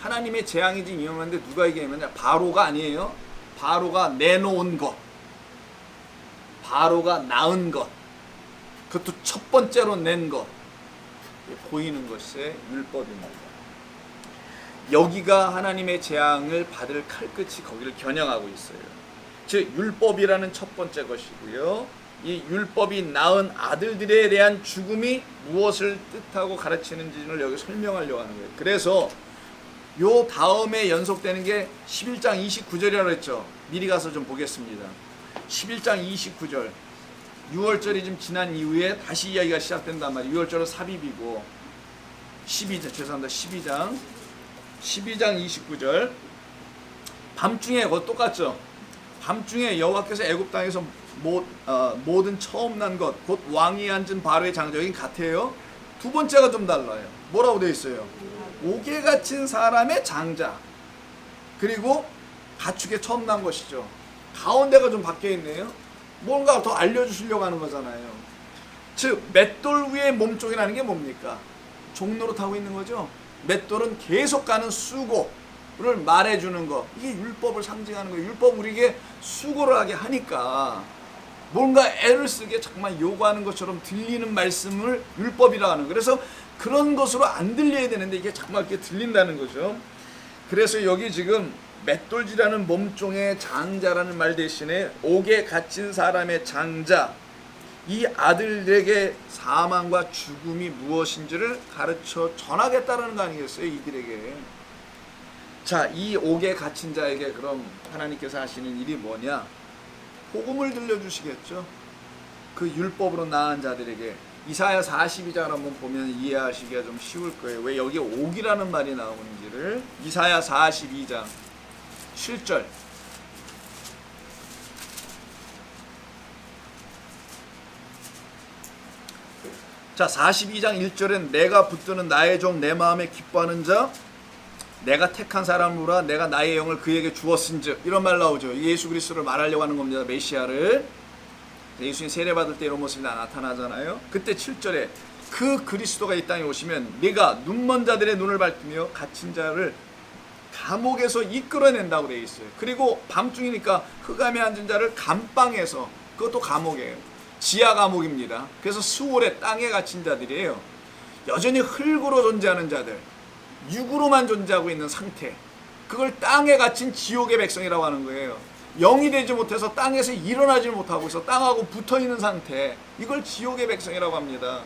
하나님의 재앙이 지금 위험한데 누가 이게 있느냐? 바로가 아니에요. 바로가 내놓은 것, 바로가 낳은 것, 그것도 첫 번째로 낸 것, 보이는 것이 율법입니다. 여기가 하나님의 재앙을 받을 칼끝이 거기를 겨냥하고 있어요. 즉 율법이라는 첫 번째 것이고요. 이 율법이 낳은 아들들에 대한 죽음이 무엇을 뜻하고 가르치는지를 여기 설명하려고 하는 거예요. 그래서 요 다음에 연속되는 게 11장 29절이라고 했죠. 미리 가서 좀 보겠습니다. 11장 29절. 6월절이 좀 지난 이후에 다시 이야기가 시작된단 말이에요. 6월절은 삽입이고 12장 29절. 밤중에 그거 똑같죠. 밤중에 여호와께서 애굽 땅에서 모든 처음 난 것 곧 왕이 앉은 바로의 장자인 같아요. 두 번째가 좀 달라요. 뭐라고 되어 있어요? 옥에 갇힌 사람의 장자, 그리고 가축에 처음 난 것이죠. 가운데가 좀 바뀌어 있네요. 뭔가 더 알려주시려고 하는 거잖아요. 즉 맷돌 위에 몸종이라는 게 뭡니까? 종로로 타고 있는 거죠. 맷돌은 계속 가는 수고를 말해주는 거, 이게 율법을 상징하는 거예요. 율법 우리에게 수고를 하게 하니까 뭔가 애를 쓰게 정말 요구하는 것처럼 들리는 말씀을 율법이라고 하는 거예요. 그래서 그런 것으로 안 들려야 되는데 이게 정말 이렇게 들린다는 거죠. 그래서 여기 지금 맷돌질하는 몸종의 장자라는 말 대신에 옥에 갇힌 사람의 장자, 이 아들에게 사망과 죽음이 무엇인지를 가르쳐 전하겠다는 거 아니겠어요, 이들에게. 자, 이 옥에 갇힌 자에게 그럼 하나님께서 하시는 일이 뭐냐? 복음을 들려주시겠죠. 그 율법으로 낳은 자들에게. 이사야 42장을 한번 보면 이해하시기가 좀 쉬울 거예요. 왜 여기 옥이라는 말이 나오는지를. 이사야 42장 7절. 자, 42장 1절엔 내가 붙드는 나의 종 내 마음에 기뻐하는 자, 내가 택한 사람으로라 내가 나의 영을 그에게 주었은즉, 이런 말 나오죠. 예수 그리스도를 말하려고 하는 겁니다. 메시아를. 예수님 세례받을 때 이런 모습이 나타나잖아요. 그때 7절에 그 그리스도가 이 땅에 오시면 네가 눈먼 자들의 눈을 밝히며 갇힌 자를 감옥에서 이끌어낸다고 되어 있어요. 그리고 밤중이니까 흑암에 앉은 자를 감방에서, 그것도 감옥이에요. 지하 감옥입니다. 그래서 수월의 땅에 갇힌 자들이에요. 여전히 흙으로 존재하는 자들, 육으로만 존재하고 있는 상태, 그걸 땅에 갇힌 지옥의 백성이라고 하는 거예요. 영이 되지 못해서 땅에서 일어나지 못하고 있어 땅하고 붙어있는 상태, 이걸 지옥의 백성이라고 합니다.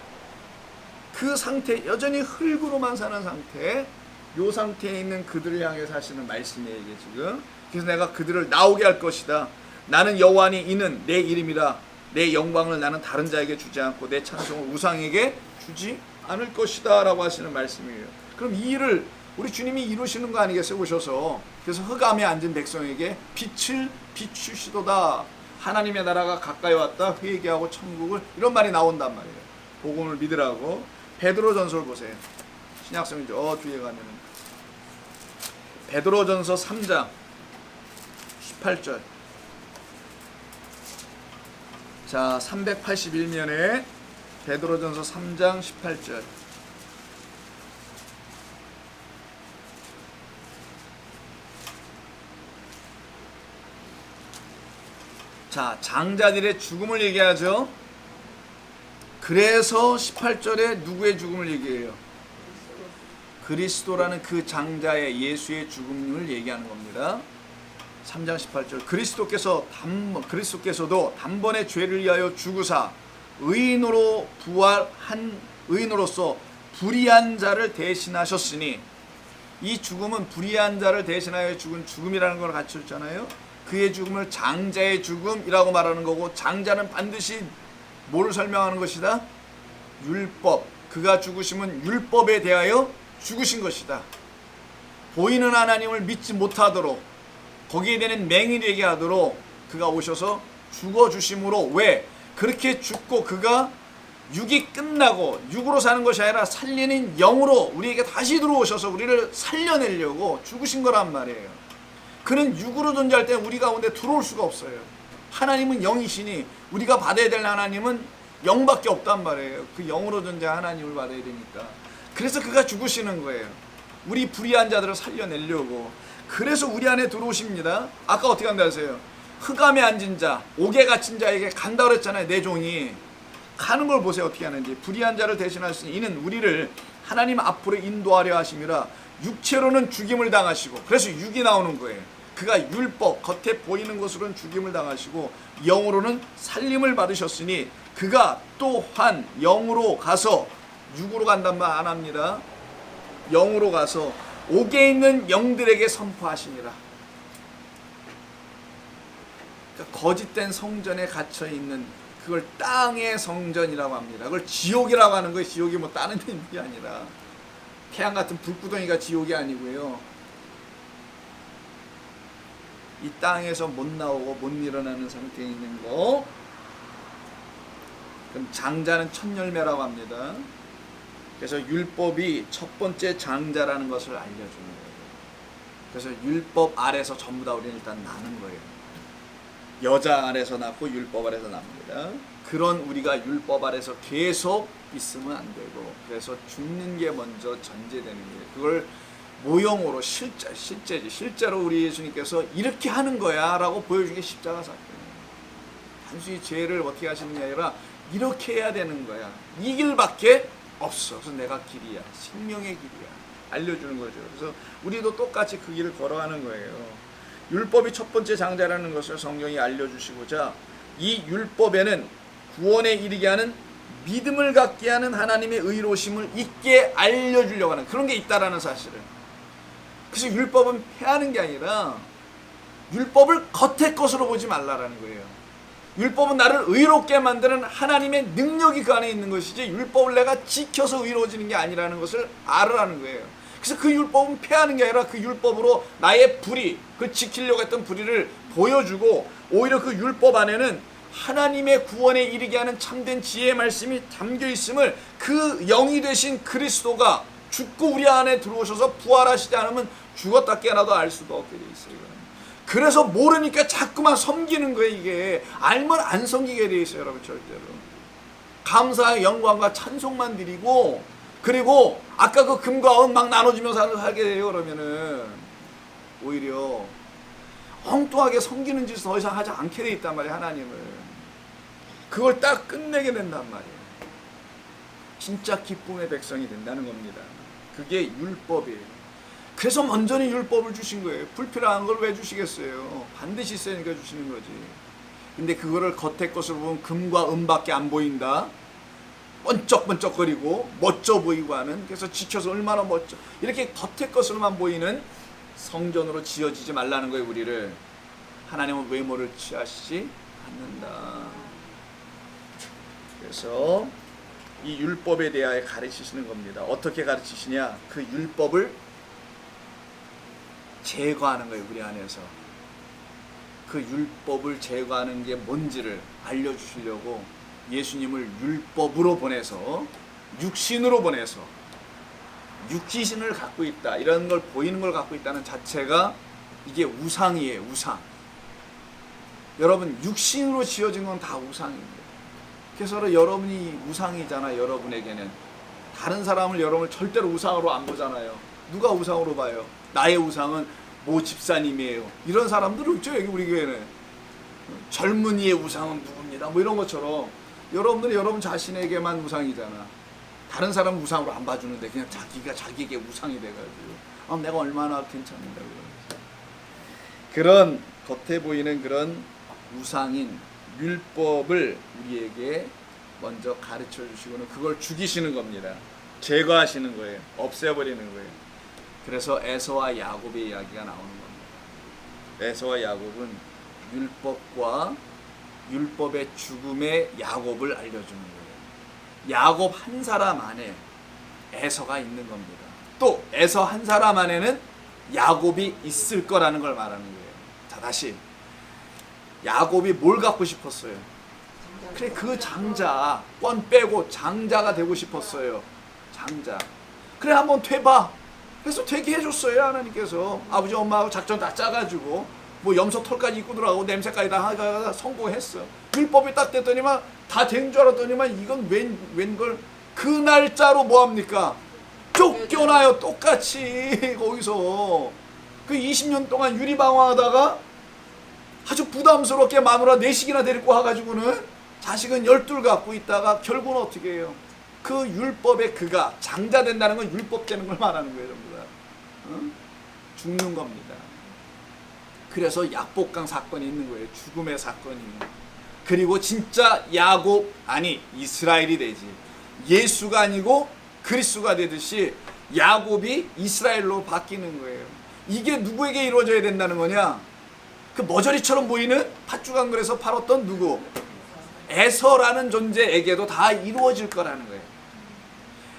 그 상태, 여전히 흙으로만 사는 상태, 요 상태에 있는 그들을 향해서 하시는 말씀이에요, 이게 지금. 그래서 내가 그들을 나오게 할 것이다. 나는 여호와니 이는 내 이름이라. 내 영광을 나는 다른 자에게 주지 않고 내 찬송을 우상에게 주지 않을 것이다 라고 하시는 말씀이에요. 그럼 이 일을 우리 주님이 이루시는 거 아니겠어요, 오셔서. 그래서 흑암에 앉은 백성에게 빛을 비추시도다. 하나님의 나라가 가까이 왔다. 회개하고 천국을, 이런 말이 나온단 말이에요. 복음을 믿으라고. 베드로전서를 보세요. 신약성경 저 뒤에 가면은 베드로전서 3장 18절. 자, 381면에 베드로전서 3장 18절. 자, 장자들의 죽음을 얘기하죠. 그래서 18절에 누구의 죽음을 얘기해요? 그리스도라는 그 장자의, 예수의 죽음을 얘기하는 겁니다. 3장 18절. 그리스도께서도 단번에 죄를 위하여 죽으사 의인으로 부활한 의인으로서 불의한 자를 대신하셨으니, 이 죽음은 불의한 자를 대신하여 죽은 죽음이라는 걸 갖췄잖아요. 그의 죽음을 장자의 죽음이라고 말하는 거고, 장자는 반드시 뭐를 설명하는 것이다? 율법. 그가 죽으심은 율법에 대하여 죽으신 것이다. 보이는 하나님을 믿지 못하도록 거기에 대한 맹인되게 하도록 그가 오셔서 죽어주심으로, 왜? 그렇게 죽고 그가 육이 끝나고 육으로 사는 것이 아니라 살리는 영으로 우리에게 다시 들어오셔서 우리를 살려내려고 죽으신 거란 말이에요. 그는 육으로 존재할 때 우리 가운데 들어올 수가 없어요. 하나님은 영이시니 우리가 받아야 될 하나님은 영밖에 없단 말이에요. 그 영으로 존재한 하나님을 받아야 되니까. 그래서 그가 죽으시는 거예요. 우리 불의한 자들을 살려내려고. 그래서 우리 안에 들어오십니다. 아까 어떻게 한다 하세요? 흑암에 앉은 자, 옥에 갇힌 자에게 간다 그랬잖아요. 내 종이 가는 걸 보세요. 어떻게 하는지. 불의한 자를 대신하시니 이는 우리를 하나님 앞으로 인도하려 하심이라. 육체로는 죽임을 당하시고, 그래서 육이 나오는 거예요. 그가 율법, 겉에 보이는 것으로는 죽임을 당하시고 영으로는 살림을 받으셨으니 그가 또한 영으로 가서, 육으로 간단 말 안 합니다. 영으로 가서 옥에 있는 영들에게 선포하시니라. 그러니까 거짓된 성전에 갇혀 있는 그걸 땅의 성전이라고 합니다. 그걸 지옥이라고 하는 거예요. 지옥이 뭐 다른 데 있는 게 아니라 태양 같은 불구덩이가 지옥이 아니고요. 이 땅에서 못 나오고 못 일어나는 상태에 있는 거. 그럼 장자는 첫 열매라고 합니다. 그래서 율법이 첫 번째 장자라는 것을 알려주는 거예요. 그래서 율법 아래서 전부 다 우리는 일단 나는 거예요. 여자 아래서 낳고 율법 아래서 납니다. 그런 우리가 율법 아래서 계속 있으면 안 되고, 그래서 죽는 게 먼저 전제되는 거예요. 그걸 모형으로 실제지. 실제로 우리 예수님께서 이렇게 하는 거야 라고 보여준 게 십자가 사건이에요. 단순히 죄를 어떻게 하시는 게 아니라 이렇게 해야 되는 거야. 이 길밖에 없어. 그래서 내가 길이야. 생명의 길이야. 알려주는 거죠. 그래서 우리도 똑같이 그 길을 걸어가는 거예요. 율법이 첫 번째 장자라는 것을 성경이 알려주시고자, 이 율법에는 구원에 이르게 하는, 믿음을 갖게 하는 하나님의 의로우심을 있게 알려주려고 하는 그런 게 있다라는 사실을. 그래서 율법은 폐하는 게 아니라 율법을 겉의 것으로 보지 말라라는 거예요. 율법은 나를 의롭게 만드는 하나님의 능력이 그 안에 있는 것이지, 율법을 내가 지켜서 의로워지는 게 아니라는 것을 알으라는 거예요. 그래서 그 율법은 폐하는 게 아니라 그 율법으로 나의 불의, 그 지키려고 했던 불의를 보여주고, 오히려 그 율법 안에는 하나님의 구원에 이르게 하는 참된 지혜의 말씀이 담겨 있음을, 그 영이 되신 그리스도가 죽고 우리 안에 들어오셔서 부활하시지 않으면 죽었다 깨어나도 알 수가 없게 돼 있어요. 그래서 모르니까 자꾸만 섬기는 거예요. 이게 알면 안 섬기게 돼 있어요, 여러분. 절대로 감사의 영광과 찬송만 드리고, 그리고 아까 그 금과 은 막 나눠주면서 살게 돼요. 그러면은 오히려 엉뚱하게 섬기는 짓을 더 이상 하지 않게 돼 있단 말이에요. 하나님을. 그걸 딱 끝내게 된단 말이에요. 진짜 기쁨의 백성이 된다는 겁니다. 그게 율법이에요. 그래서 먼저는 율법을 주신 거예요. 불필요한 걸 왜 주시겠어요? 반드시 있으니까 주시는 거지. 근데 그거를 겉의 것으로 보면 금과 은밖에 안 보인다. 번쩍번쩍거리고 멋져 보이고 하는, 그래서 지켜서 얼마나 멋져, 이렇게 겉의 것으로만 보이는 성전으로 지어지지 말라는 거예요. 우리를. 하나님은 외모를 취하시지 않는다. 그래서 이 율법에 대하여 가르치시는 겁니다. 어떻게 가르치시냐? 그 율법을 제거하는 거예요. 우리 안에서 그 율법을 제거하는 게 뭔지를 알려주시려고 예수님을 율법으로 보내서, 육신으로 보내서, 육신을 갖고 있다, 이런 걸 보이는 걸 갖고 있다는 자체가 이게 우상이에요. 우상. 여러분, 육신으로 지어진 건 다 우상입니다. 그래서 여러분이 우상이잖아. 여러분에게는 다른 사람을, 여러분을 절대로 우상으로 안 보잖아요. 누가 우상으로 봐요? 나의 우상은 모 집사님이에요. 이런 사람들 있죠, 여기 우리 교회는. 젊은이의 우상은 누굽니다, 뭐 이런 것처럼. 여러분들이 여러분 자신에게만 우상이잖아. 다른 사람은 우상으로 안 봐주는데 그냥 자기가 자기에게 우상이 돼가지고 내가 얼마나 괜찮은가. 그런 겉에 보이는 그런 우상인 율법을 우리에게 먼저 가르쳐 주시고는 그걸 죽이시는 겁니다. 제거하시는 거예요. 없애버리는 거예요. 그래서 에서와 야곱의 이야기가 나오는 겁니다. 에서와 야곱은 율법과 율법의 죽음의 야곱을 알려주는 거예요. 야곱 한 사람 안에 에서가 있는 겁니다. 또 에서 한 사람 안에는 야곱이 있을 거라는 걸 말하는 거예요. 자, 다시 야곱이 뭘 갖고 싶었어요? 그래, 그 장자, 권 빼고 장자가 되고 싶었어요. 장자. 그래, 한번 퇴봐. 그래서 되게 해줬어요. 하나님께서 아버지 엄마하고 작전 다 짜가지고 뭐 염소 털까지 입고 들어가고 냄새까지 다 하다가 성공했어. 율법이 딱 됐더니만 다 된 줄 알았더니만 이건 웬걸 그 날짜로 뭐합니까? 쫓겨나요. 똑같이 거기서 그 20년 동안 유리방황하다가 아주 부담스럽게 마누라 4씩이나 데리고 와가지고는 자식은 12 갖고 있다가 결국은 어떻게 해요? 그 율법의 그가 장자 된다는 건 율법 되는 걸 말하는 거예요. 전부 다. 죽는 겁니다. 그래서 약복강 사건이 있는 거예요. 죽음의 사건이. 그리고 진짜 야곱, 아니 이스라엘이 되지. 예수가 아니고 그리스도가 되듯이 야곱이 이스라엘로 바뀌는 거예요. 이게 누구에게 이루어져야 된다는 거냐? 그 머저리처럼 보이는 팥죽한글에서 팔았던 누구? 에서라는 존재에게도 다 이루어질 거라는 거예요.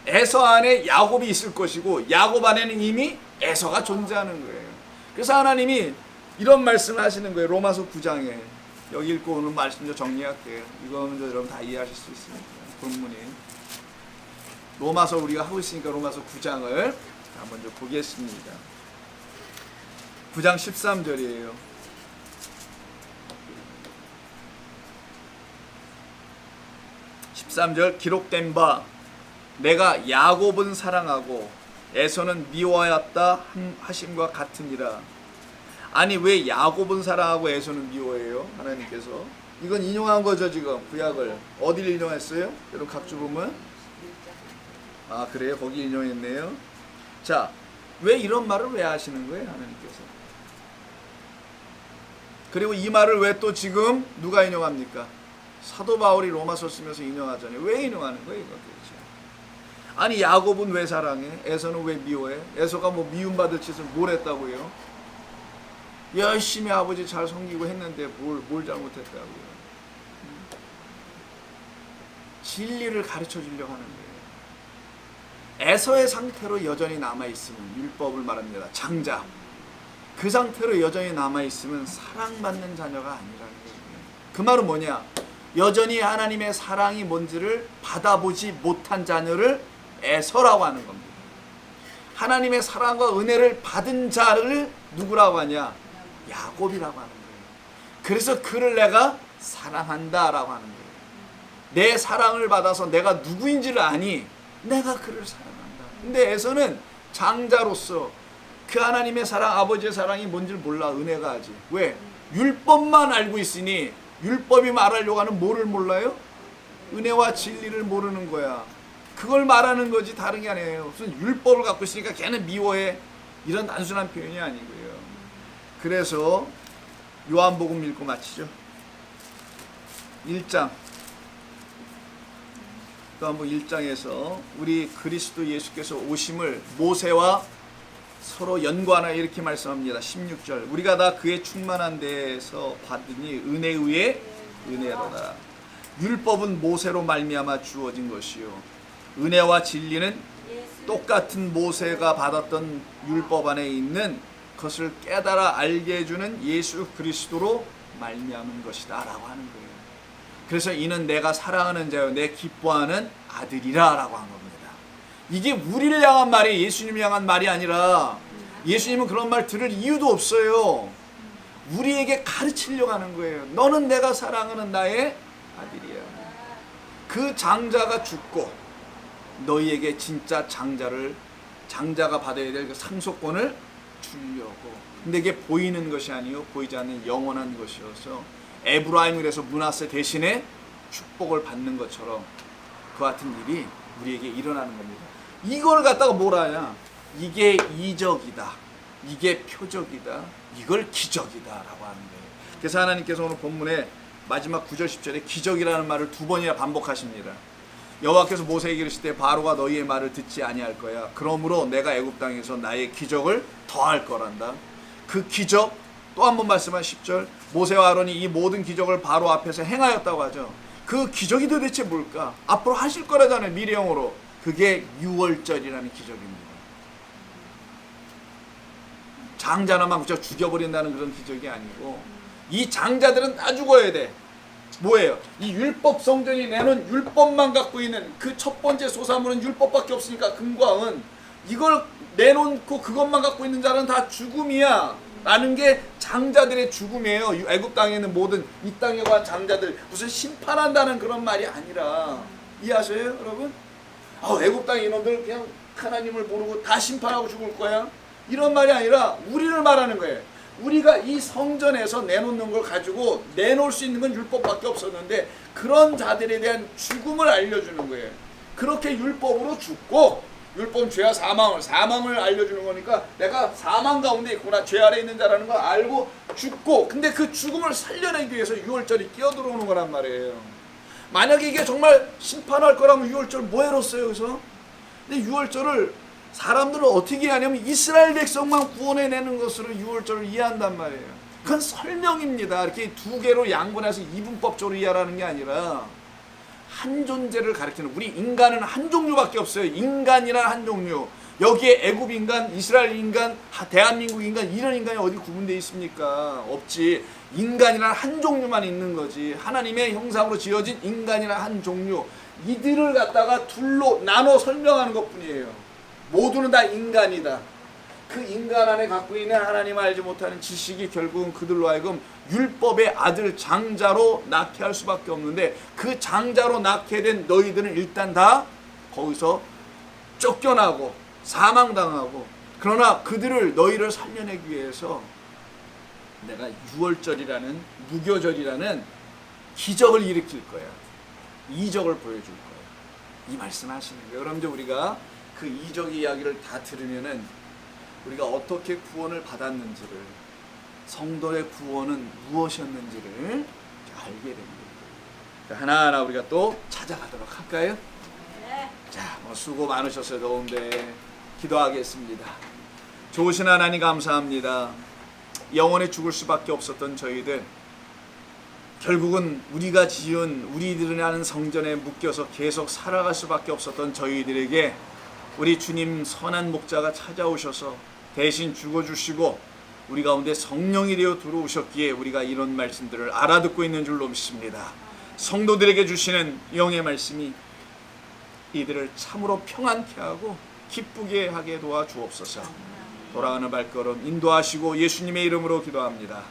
에서 안에 야곱이 있을 것이고 야곱 안에는 이미 에서가 존재하는 거예요. 그래서 하나님이 이런 말씀을 하시는 거예요. 로마서 9장에. 여기 읽고 오늘 말씀 좀 정리할게요. 이거는 여러분 다 이해하실 수 있습니다. 본문이. 로마서 우리가 하고 있으니까 로마서 9장을 한번 좀 보겠습니다. 9장 13절이에요. 13절 기록된 바 내가 야곱은 사랑하고 에서는 미워하였다 하심과 같으니라. 아니 왜 야곱은 사랑하고 에서는 미워해요? 하나님께서. 이건 인용한 거죠. 지금 구약을 어디를 인용했어요? 여러분 각주 보면 아 그래요? 거기 인용했네요. 자, 왜 이런 말을 왜 하시는 거예요? 하나님께서. 그리고 이 말을 왜 또 지금 누가 인용합니까? 사도 바울이 로마서 쓰면서 인용하잖아요. 왜 인용하는 거예요? 이거 도대체. 아니 야곱은 왜 사랑해? 에서는 왜 미워해? 에서가 뭐 미움받을 짓을 뭘 했다고요? 열심히 아버지 잘 섬기고 했는데 뭘 잘못했다고요? 진리를 가르쳐 주려고 하는 거예요. 에서의 상태로 여전히 남아있으면 율법을 말합니다. 장자. 그 상태로 여전히 남아있으면 사랑받는 자녀가 아니라는 거예요. 그 말은 뭐냐? 여전히 하나님의 사랑이 뭔지를 받아보지 못한 자녀를 에서라고 하는 겁니다. 하나님의 사랑과 은혜를 받은 자를 누구라고 하냐? 야곱이라고 하는 거예요. 그래서 그를 내가 사랑한다라고 하는 거예요. 내 사랑을 받아서 내가 누구인지를 아니 내가 그를 사랑한다. 근데 에서는 장자로서 그 하나님의 사랑, 아버지의 사랑이 뭔지를 몰라. 은혜가 하지. 왜? 율법만 알고 있으니 율법이 말하려고 하는 뭐를 몰라요? 은혜와 진리를 모르는 거야. 그걸 말하는 거지 다른 게 아니에요. 무슨 율법을 갖고 있으니까 걔는 미워해. 이런 단순한 표현이 아니고요. 그래서 요한복음 읽고 마치죠. 1장. 요한복음 1장에서 우리 그리스도 예수께서 오심을 모세와 서로 연관하여 이렇게 말씀합니다. 16절. 우리가 다 그의 충만한 데에서 받으니 은혜 위에 은혜로다. 율법은 모세로 말미암아 주어진 것이요 은혜와 진리는 똑같은 모세가 받았던 율법 안에 있는 것을 깨달아 알게 해주는 예수 그리스도로 말미암은 것이다 라고 하는 거예요. 그래서 이는 내가 사랑하는 자요 내 기뻐하는 아들이라 라고 한 겁니다. 이게 우리를 향한 말이 예수님을 향한 말이 아니라 예수님은 그런 말 들을 이유도 없어요. 우리에게 가르치려고 하는 거예요. 너는 내가 사랑하는 나의 아들이야. 그 장자가 죽고 너희에게 진짜 장자가 받아야 될 그 상속권을 주려고. 근데 이게 보이는 것이 아니요 보이지 않는 영원한 것이어서 에브라임을 해서 므낫세 대신에 축복을 받는 것처럼 그 같은 일이 우리에게 일어나는 겁니다. 이걸 갖다가 뭐라 하냐? 이게 이적이다. 이게 표적이다. 이걸 기적이다 라고 하는 거예요. 그래서 하나님께서 오늘 본문에 마지막 9절 10절에 기적이라는 말을 2번이나 반복하십니다. 여호와께서 모세에게 이르실 때 바로가 너희의 말을 듣지 아니할 거야. 그러므로 내가 애굽 땅에서 나의 기적을 더할 거란다. 그 기적 또 한 번 말씀한 10절 모세와 아론이 이 모든 기적을 바로 앞에서 행하였다고 하죠. 그 기적이 도대체 뭘까? 앞으로 하실 거라잖아요. 미래형으로. 그게 유월절이라는 기적입니다. 장자 하나만 그저 죽여버린다는 그런 기적이 아니고 이 장자들은 다 죽어야 돼. 뭐예요? 이 율법 성전이 내놓은 율법만 갖고 있는 그 첫 번째 소사물은 율법밖에 없으니까 금과 은, 이걸 내놓고 그것만 갖고 있는 자는 다 죽음이야 라는 게 장자들의 죽음이에요. 애굽 땅에 있는 모든 이 땅에 관한 장자들, 무슨 심판한다는 그런 말이 아니라, 이해하세요 여러분? 애굽 땅에 이놈들 그냥 하나님을 모르고 다 심판하고 죽을 거야, 이런 말이 아니라 우리를 말하는 거예요. 우리가 이 성전에서 내놓는 걸 가지고 내놓을 수 있는 건 율법밖에 없었는데 그런 자들에 대한 죽음을 알려주는 거예요. 그렇게 율법으로 죽고, 율법은 죄와 사망을 알려주는 거니까 내가 사망 가운데 있구나, 죄 아래 있는 자라는 걸 알고 죽고, 근데 그 죽음을 살려내기 위해서 유월절이 끼어들어오는 거란 말이에요. 만약에 이게 정말 심판할 거라면 유월절 뭐 해뤘어요 그래서? 근데 유월절을 사람들은 어떻게 하냐면 이스라엘 백성만 구원해내는 것으로 유월절을 이해한단 말이에요. 그건 설명입니다. 이렇게 두 개로 양분해서 이분법적으로 이해하라는 게 아니라 한 존재를 가리키는, 우리 인간은 한 종류밖에 없어요. 인간이란 한 종류. 여기에 애굽 인간, 이스라엘 인간, 대한민국 인간, 이런 인간이 어디 구분되어 있습니까? 없지. 인간이란 한 종류만 있는 거지. 하나님의 형상으로 지어진 인간이란 한 종류. 이들을 갖다가 둘로 나눠 설명하는 것뿐이에요. 모두는 다 인간이다. 그 인간 안에 갖고 있는 하나님 알지 못하는 지식이 결국은 그들로 하여금 율법의 아들 장자로 낳게 할 수밖에 없는데, 그 장자로 낳게 된 너희들은 일단 다 거기서 쫓겨나고 사망당하고, 그러나 너희를 살려내기 위해서 내가 유월절이라는, 무교절이라는 기적을 일으킬 거야. 이적을 보여줄 거야. 이 말씀하시는 거예요. 여러분들, 우리가 그 이적 이야기를 다 들으면은 우리가 어떻게 구원을 받았는지를, 성도의 구원은 무엇이었는지를 알게 됩니다. 하나하나 우리가 또 찾아가도록 할까요? 네. 자, 수고 많으셨어요. 더운데 기도하겠습니다. 좋으신 하나님 감사합니다. 영원히 죽을 수밖에 없었던 저희들, 결국은 우리가 지은, 우리들이라는 성전에 묶여서 계속 살아갈 수밖에 없었던 저희들에게 우리 주님 선한 목자가 찾아오셔서 대신 죽어주시고 우리 가운데 성령이 되어 들어오셨기에 우리가 이런 말씀들을 알아듣고 있는 줄로 믿습니다. 성도들에게 주시는 영의 말씀이 이들을 참으로 평안케 하고 기쁘게 하게 도와주옵소서. 돌아가는 발걸음 인도하시고 예수님의 이름으로 기도합니다.